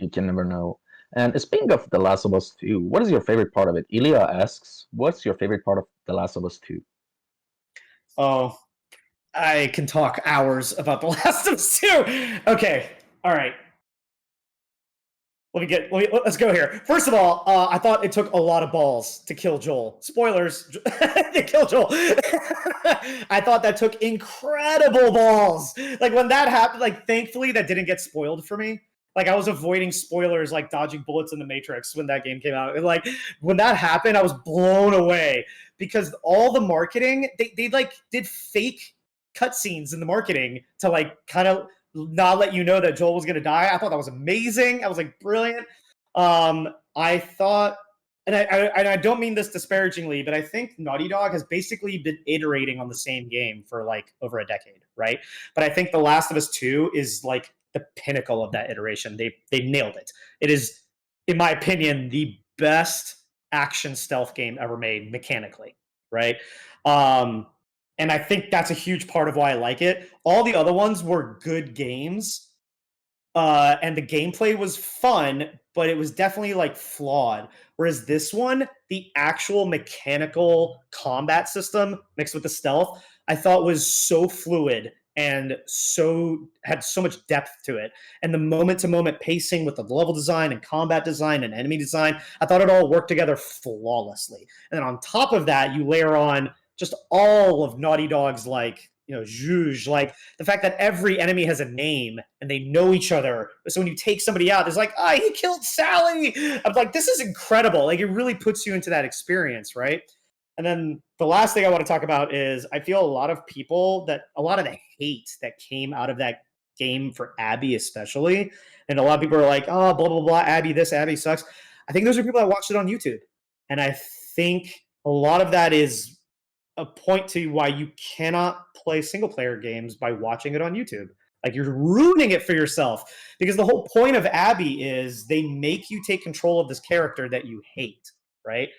you can never know. And speaking of The Last of Us 2, what is your favorite part of it? Ilya asks, what's your favorite part of The Last of Us 2? Oh, I can talk hours about The Last of Us 2. Okay, all right. Let's go here. First of all, I thought it took a lot of balls to kill Joel. Spoilers, they kill Joel. I thought that took incredible balls. Like when that happened, like thankfully that didn't get spoiled for me. Like I was avoiding spoilers, like dodging bullets in the Matrix when that game came out. And like when that happened, I was blown away because all the marketing, they like did fake cutscenes in the marketing to like kind of not let you know that Joel was going to die. I thought that was amazing. I was like, brilliant. I thought, and I don't mean this disparagingly, but I think Naughty Dog has basically been iterating on the same game for like over a decade, right? But I think The Last of Us 2 is like the pinnacle of that iteration. They nailed it. It is, in my opinion, the best action stealth game ever made mechanically, right? And I think that's a huge part of why I like it. All the other ones were good games, and the gameplay was fun, but it was definitely like flawed. Whereas this one, the actual mechanical combat system mixed with the stealth, I thought was so fluid and had so much depth to it. And the moment-to-moment pacing with the level design and combat design and enemy design, I thought it all worked together flawlessly. And then on top of that, you layer on just all of Naughty Dog's like, zhuzh, like the fact that every enemy has a name and they know each other. So when you take somebody out, it's like, he killed Sally. I'm like, this is incredible. Like it really puts you into that experience, right? And then the last thing I want to talk about is I feel a lot of the hate that came out of that game for Abby especially, and a lot of people are like, oh, blah, blah, blah, Abby this, Abby sucks. I think those are people that watched it on YouTube. And I think a lot of that is a point to why you cannot play single player games by watching it on YouTube. Like you're ruining it for yourself because the whole point of Abby is they make you take control of this character that you hate, right?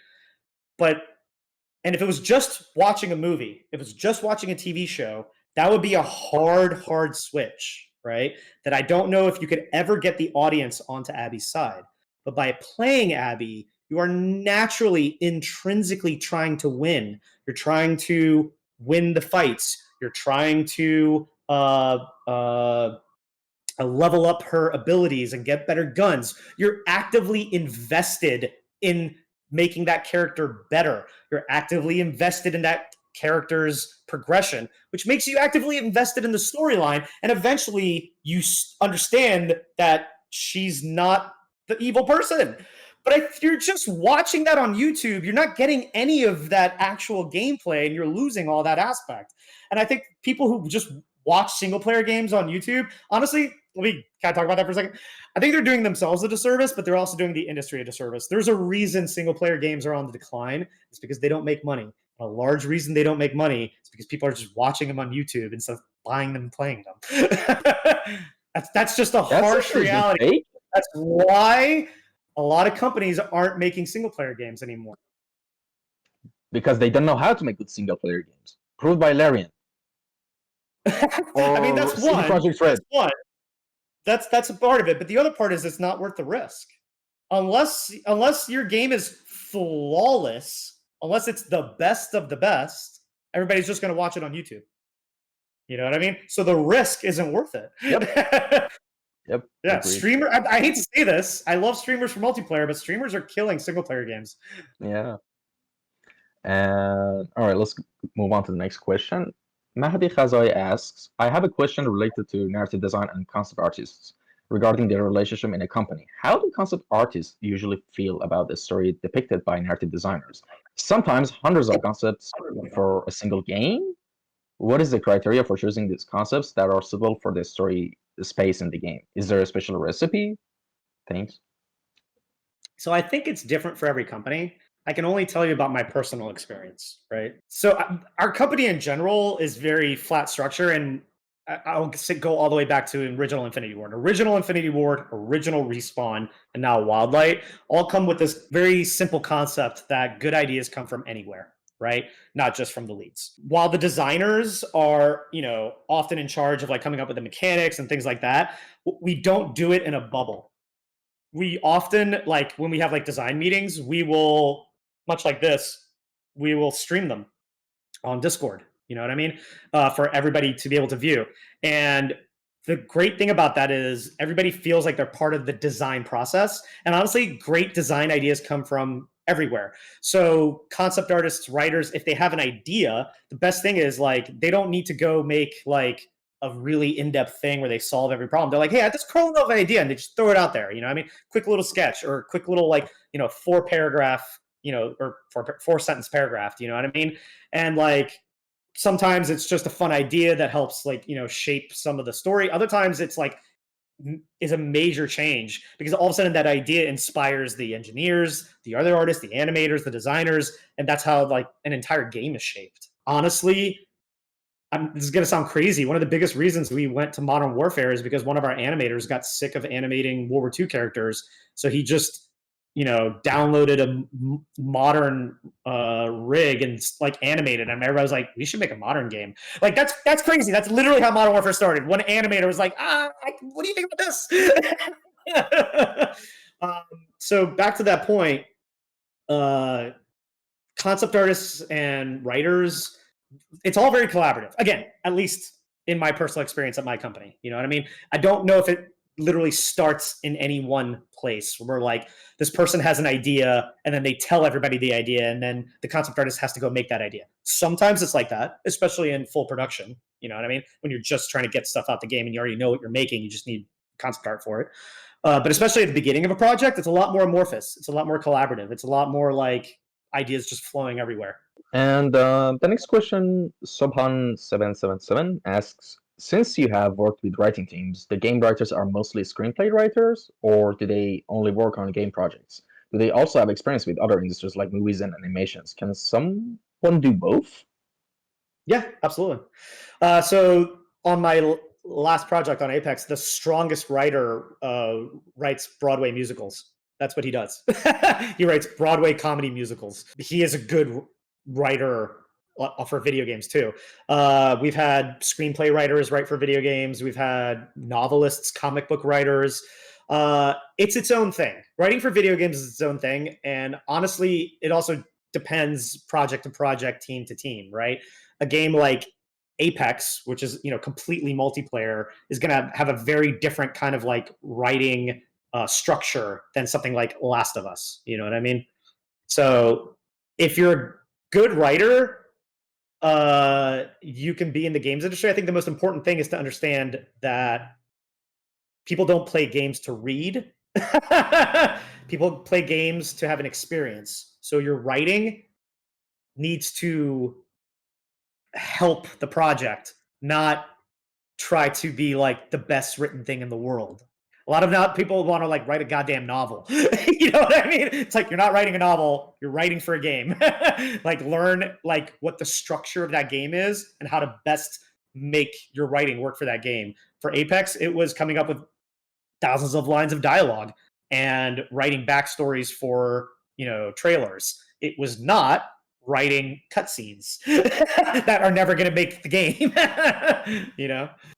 And if it was just watching a movie, if it's just watching a TV show, that would be a hard switch, right? That I don't know if you could ever get the audience onto Abby's side. But by playing Abby, you are naturally, intrinsically trying to win. You're trying to win the fights. You're trying to level up her abilities and get better guns. You're actively invested in making that character better. You're actively invested in that character's progression, which makes you actively invested in the storyline. And eventually you understand that she's not the evil person. But if you're just watching that on YouTube, you're not getting any of that actual gameplay and you're losing all that aspect. And I think people who just watch single player games on YouTube, honestly, let me kind of talk about that for a second. I think they're doing themselves a disservice, but they're also doing the industry a disservice. There's a reason single player games are on the decline. It's because they don't make money. A large reason they don't make money is because people are just watching them on YouTube instead of buying them and playing them. that's just a harsh reality. That's why a lot of companies aren't making single player games anymore. Because they don't know how to make good single player games. Proved by Larian. I mean, that's one. Project Red. That's one. That's a part of it, but the other part is it's not worth the risk. Unless your game is flawless, unless it's the best of the best, everybody's just going to watch it on YouTube. You know what I mean? So the risk isn't worth it. Yep. Yep. Yeah, agreed. streamer. I hate to say this. I love streamers for multiplayer, but streamers are killing single player games. Yeah. And all right, let's move on to the next question. Mahdi Khazai asks, I have a question related to narrative design and concept artists regarding their relationship in a company. How do concept artists usually feel about the story depicted by narrative designers? Sometimes hundreds of concepts for a single game. What is the criteria for choosing these concepts that are suitable for the story space in the game? Is there a special recipe? Thanks. So I think it's different for every company. I can only tell you about my personal experience, right? So our company in general is very flat structure, and I'll go all the way back to original Infinity Ward, original Respawn, and now Wildlight all come with this very simple concept that good ideas come from anywhere, right? Not just from the leads. While the designers are, often in charge of like coming up with the mechanics and things like that, we don't do it in a bubble. We often, like when we have like design meetings, we will, much like this, we will stream them on Discord. You know what I mean? For everybody to be able to view. And the great thing about that is everybody feels like they're part of the design process. And honestly, great design ideas come from everywhere. So concept artists, writers, if they have an idea, the best thing is like they don't need to go make like a really in-depth thing where they solve every problem. They're like, hey, I just curl of an idea, and they just throw it out there. You know what I mean? Quick little sketch or quick little like, 4-paragraph, or four-sentence paragraph. You know what I mean? And like sometimes it's just a fun idea that helps like, shape some of the story. Other times it's like is a major change because all of a sudden that idea inspires the engineers, the other artists, the animators, the designers, and that's how like an entire game is shaped. Honestly, this is going to sound crazy. One of the biggest reasons we went to Modern Warfare is because one of our animators got sick of animating World War II characters. So he just, downloaded a modern rig and like animated them. Everybody was like, we should make a modern game. Like that's crazy. That's literally how Modern Warfare started. One animator was like, what do you think about this? So back to that point, concept artists and writers, it's all very collaborative. Again, at least in my personal experience at my company. You know what I mean? I don't know if it literally starts in any one place where like this person has an idea and then they tell everybody the idea and then the concept artist has to go make that idea. Sometimes it's like that, especially in full production. You know what I mean? When you're just trying to get stuff out the game and you already know what you're making, you just need concept art for it. But especially at the beginning of a project, it's a lot more amorphous. It's a lot more collaborative. It's a lot more like ideas just flowing everywhere. And the next question, Sobhan777 asks, since you have worked with writing teams, the game writers are mostly screenplay writers, or do they only work on game projects? Do they also have experience with other industries like movies and animations? Can someone do both? Yeah, absolutely. So on my last project on Apex, the strongest writer writes Broadway musicals. That's what he does. He writes Broadway comedy musicals. He is a good writer for video games too. We've had screenplay writers write for video games. We've had novelists, comic book writers. It's its own thing. Writing for video games is its own thing. And honestly, it also depends project to project, team to team, right? A game like Apex, which is completely multiplayer, is going to have a very different kind of like writing structure than something like Last of Us. You know what I mean? So if you're a good writer, you can be in the games industry. I think the most important thing is to understand that people don't play games to read. People play games to have an experience. So your writing needs to help the project, not try to be like the best written thing in the world. A lot of people want to like write a goddamn novel. You know what I mean? It's like you're not writing a novel, you're writing for a game. Like learn like what the structure of that game is and how to best make your writing work for that game. For Apex, it was coming up with thousands of lines of dialogue and writing backstories for, trailers. It was not writing cutscenes that are never going to make the game.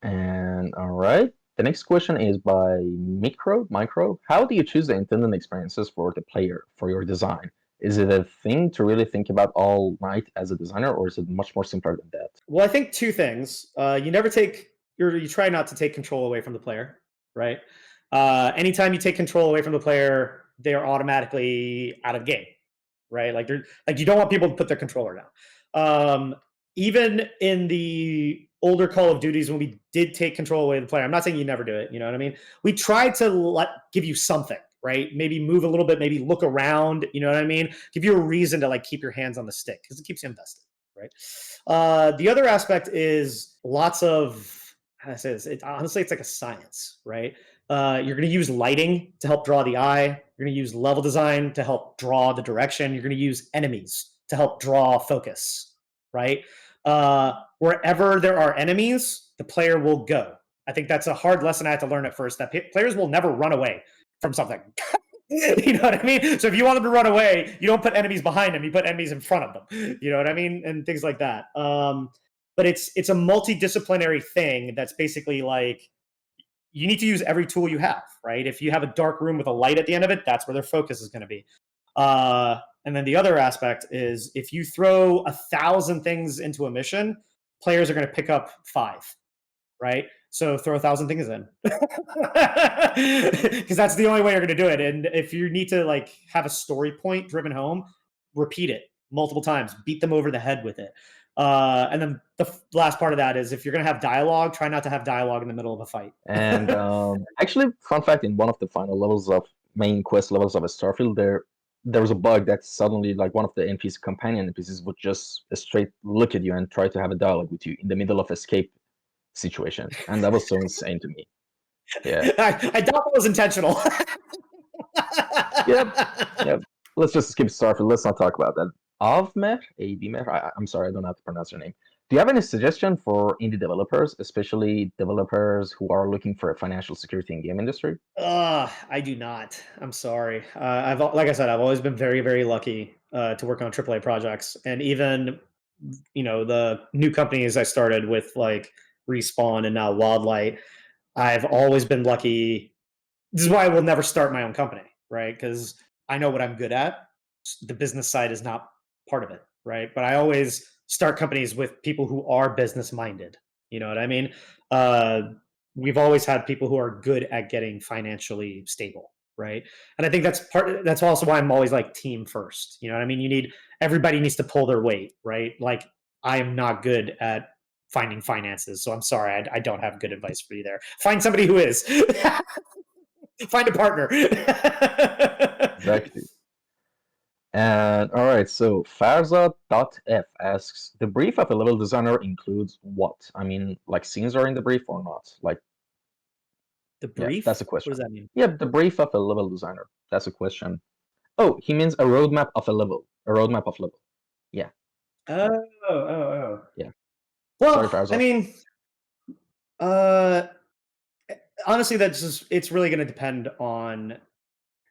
And all right. The next question is by Micro. How do you choose the intended experiences for the player for your design? Is it a thing to really think about all night as a designer, or is it much more simpler than that? Well, I think two things. You try not to take control away from the player, right? Anytime you take control away from the player, they're automatically out of game, right? Like you don't want people to put their controller down. Even in the older Call of Duties, when we did take control away the player, I'm not saying you never do it. You know what I mean? We tried to give you something, right? Maybe move a little bit, maybe look around. You know what I mean? Give you a reason to like keep your hands on the stick because it keeps you invested, right? The other aspect is lots of, how do I say this? Honestly, it's like a science, right? You're going to use lighting to help draw the eye. You're going to use level design to help draw the direction. You're going to use enemies to help draw focus, right? Wherever there are enemies, the player will go. I think that's a hard lesson I had to learn at first, that players will never run away from something. You know what I mean? So if you want them to run away, you don't put enemies behind them, you put enemies in front of them. You know what I mean? And things like that. But it's a multidisciplinary thing that's basically like, you need to use every tool you have, right? If you have a dark room with a light at the end of it, that's where their focus is going to be. And then the other aspect is, if you throw 1,000 things into a mission, players are going to pick up 5, right? So throw 1,000 things in, because that's the only way you're going to do it. And if you need to like have a story point driven home, repeat it multiple times, beat them over the head with it. And then the last part of that is, if you're going to have dialogue, try not to have dialogue in the middle of a fight. And actually, fun fact: in one of the final levels of main quest levels of a Starfield, there was a bug that suddenly, like, one of the NPC companion NPCs would just straight look at you and try to have a dialogue with you in the middle of escape situation, and that was so insane to me. Yeah. I doubt that was intentional. Yep. Let's just skip Starfield. Let's not talk about that. Avmer, I'm sorry, I don't know how to pronounce your name. Do you have any suggestion for indie developers, especially developers who are looking for a financial security in game industry? I do not. I'm sorry. Like I said, I've always been very, very lucky to work on AAA projects, and even the new companies I started with, like Respawn and now Wildlight, I've always been lucky. This is why I will never start my own company, right? Because I know what I'm good at. The business side is not part of it, right? But I always start companies with people who are business minded. You know what I mean? We've always had people who are good at getting financially stable, right? And I think that's also why I'm always like team first. You know what I mean? Everybody needs to pull their weight, right? Like, I am not good at finding finances, so I'm sorry, I don't have good advice for you there. Find somebody who is. Find a partner. Exactly. And all right, so Farza.f asks, the brief of a level designer includes what? I mean, like, scenes are in the brief or not? Like, The brief? that's a question. What does that mean? Yeah, the brief of a level designer. That's a question. Oh, he means a roadmap of a level. A roadmap of level. Yeah. Oh. Yeah. Well, Sorry, Farza. I mean, honestly, it's really going to depend on.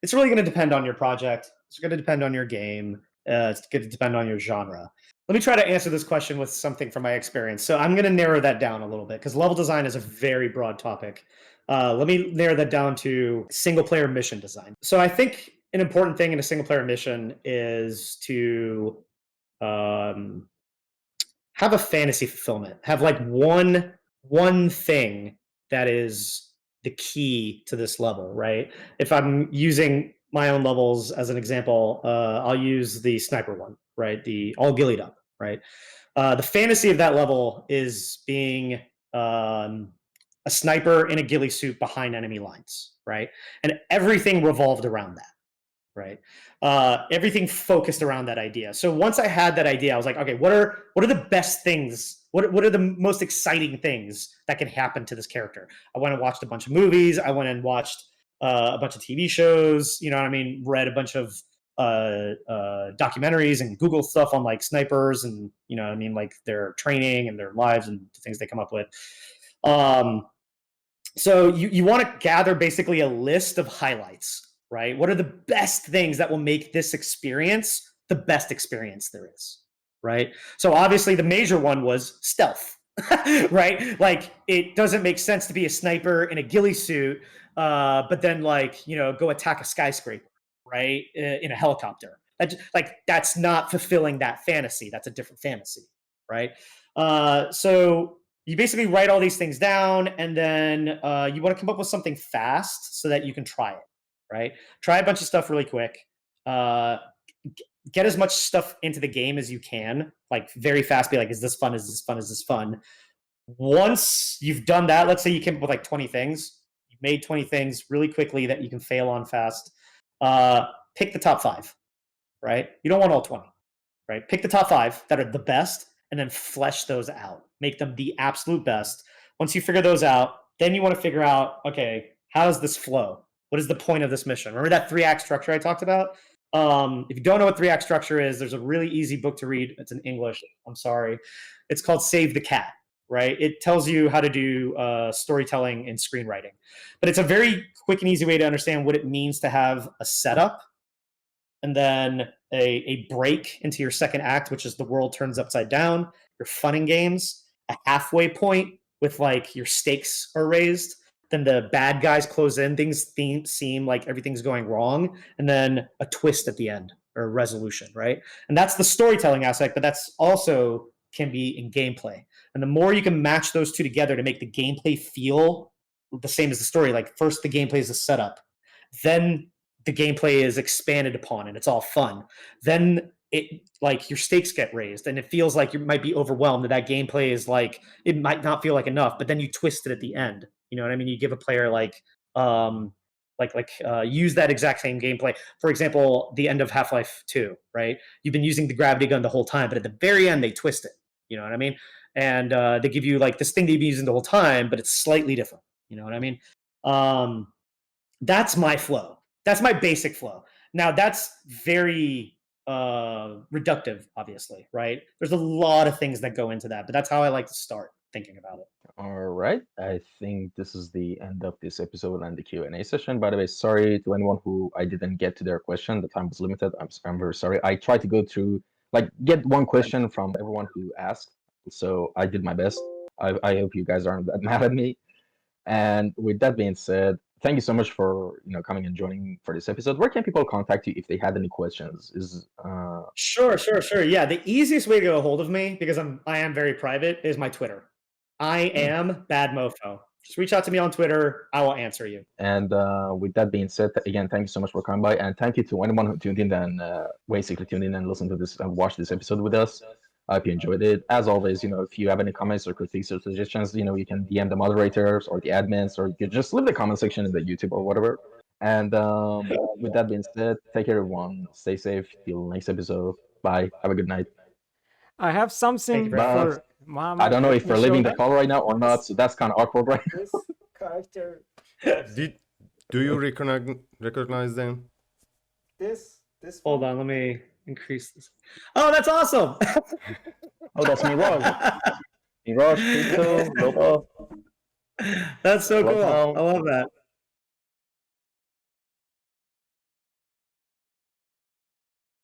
It's really going to depend on your project. It's going to depend on your game. It's going to depend on your genre. Let me try to answer this question with something from my experience. So I'm going to narrow that down a little bit, because level design is a very broad topic. Let me narrow that down to single player mission design. So I think an important thing in a single player mission is to have a fantasy fulfillment. Have like one thing that is the key to this level, right? If I'm using my own levels as an example, I'll use the sniper one, right? The all Ghillied Up, right? The fantasy of that level is being a sniper in a ghillie suit behind enemy lines, right? And everything revolved around that, right? Everything focused around that idea. So once I had that idea, I was like, okay, what are the best things? What are the most exciting things that can happen to this character? I went and watched a bunch of movies. I went and watched a bunch of TV shows. You know what I mean? Read a bunch of documentaries and Google stuff on like snipers, and you know what I mean, like their training and their lives and the things they come up with. So you want to gather basically a list of highlights, right? What are the best things that will make this experience the best experience there is, right? So obviously the major one was stealth, right? Like, it doesn't make sense to be a sniper in a ghillie suit, but then go attack a skyscraper, right? In a helicopter. That's not fulfilling that fantasy. That's a different fantasy, right? So you basically write all these things down, and then you want to come up with something fast so that you can try it, right? Try a bunch of stuff really quick. Get as much stuff into the game as you can, like very fast. Be like, is this fun? Is this fun? Is this fun? Once you've done that, let's say you came up with like 20 things. You made 20 things really quickly that you can fail on fast. Pick the top 5, right? You don't want all 20, right? Pick the top 5 that are the best, and then flesh those out. Make them the absolute best. Once you figure those out, then you want to figure out, okay, how does this flow? What is the point of this mission? Remember that 3-act structure I talked about? If you don't know what 3-act structure is, there's a really easy book to read. It's in English. I'm sorry. It's called Save the Cat, right? It tells you how to do storytelling and screenwriting. But it's a very quick and easy way to understand what it means to have a setup and then a break into your second act, which is the world turns upside down, your fun and games, a halfway point with like your stakes are raised, then the bad guys close in, things seem like everything's going wrong, and then a twist at the end or a resolution, right? And that's the storytelling aspect, but that's also can be in gameplay. And the more you can match those two together to make the gameplay feel the same as the story, like first the gameplay is a setup, then the gameplay is expanded upon and it's all fun. Then it like your stakes get raised and it feels like you might be overwhelmed that gameplay is like it might not feel like enough, but then you twist it at the end. You know what I mean? You give a player use that exact same gameplay. For example, the end of Half-Life 2, right? You've been using the gravity gun the whole time, but at the very end they twist it. You know what I mean? And they give you like this thing that you've been using the whole time, but it's slightly different. You know what I mean? That's my flow. That's my basic flow. Now that's very reductive, obviously, right? There's a lot of things that go into that, but that's how I like to start thinking about it. All right. I think this is the end of this episode and the Q&A session. By the way, sorry to anyone who I didn't get to their question. The time was limited. I'm very sorry. I tried to go through, get one question from everyone who asked. So I did my best. I hope you guys aren't that mad at me. And with that being said, thank you so much for coming and joining for this episode. Where can people contact you if they had any questions? Sure. Yeah, the easiest way to get a hold of me, because I am very private, is my Twitter. I am Bad Mofo. Just reach out to me on Twitter. I will answer you. And with that being said, again, thank you so much for coming by, and thank you to anyone who tuned in and basically tuned in and listened to this and watched this episode with us. I hope you enjoyed it. As always, if you have any comments or critiques or suggestions, you can DM the moderators or the admins, or you can just leave the comment section in the YouTube or whatever. And with that being said, take care, everyone. Stay safe. Till next episode. Bye. Have a good night. I have something for Mohammad. I don't know if we're leaving the call right now or not, so that's kind of awkward, right? This character. Do you recognize them? This. Hold on, let me increase this. Oh, that's awesome! Oh, that's Mirage. Mirage, Tito, Lobo. That's so cool. I love that.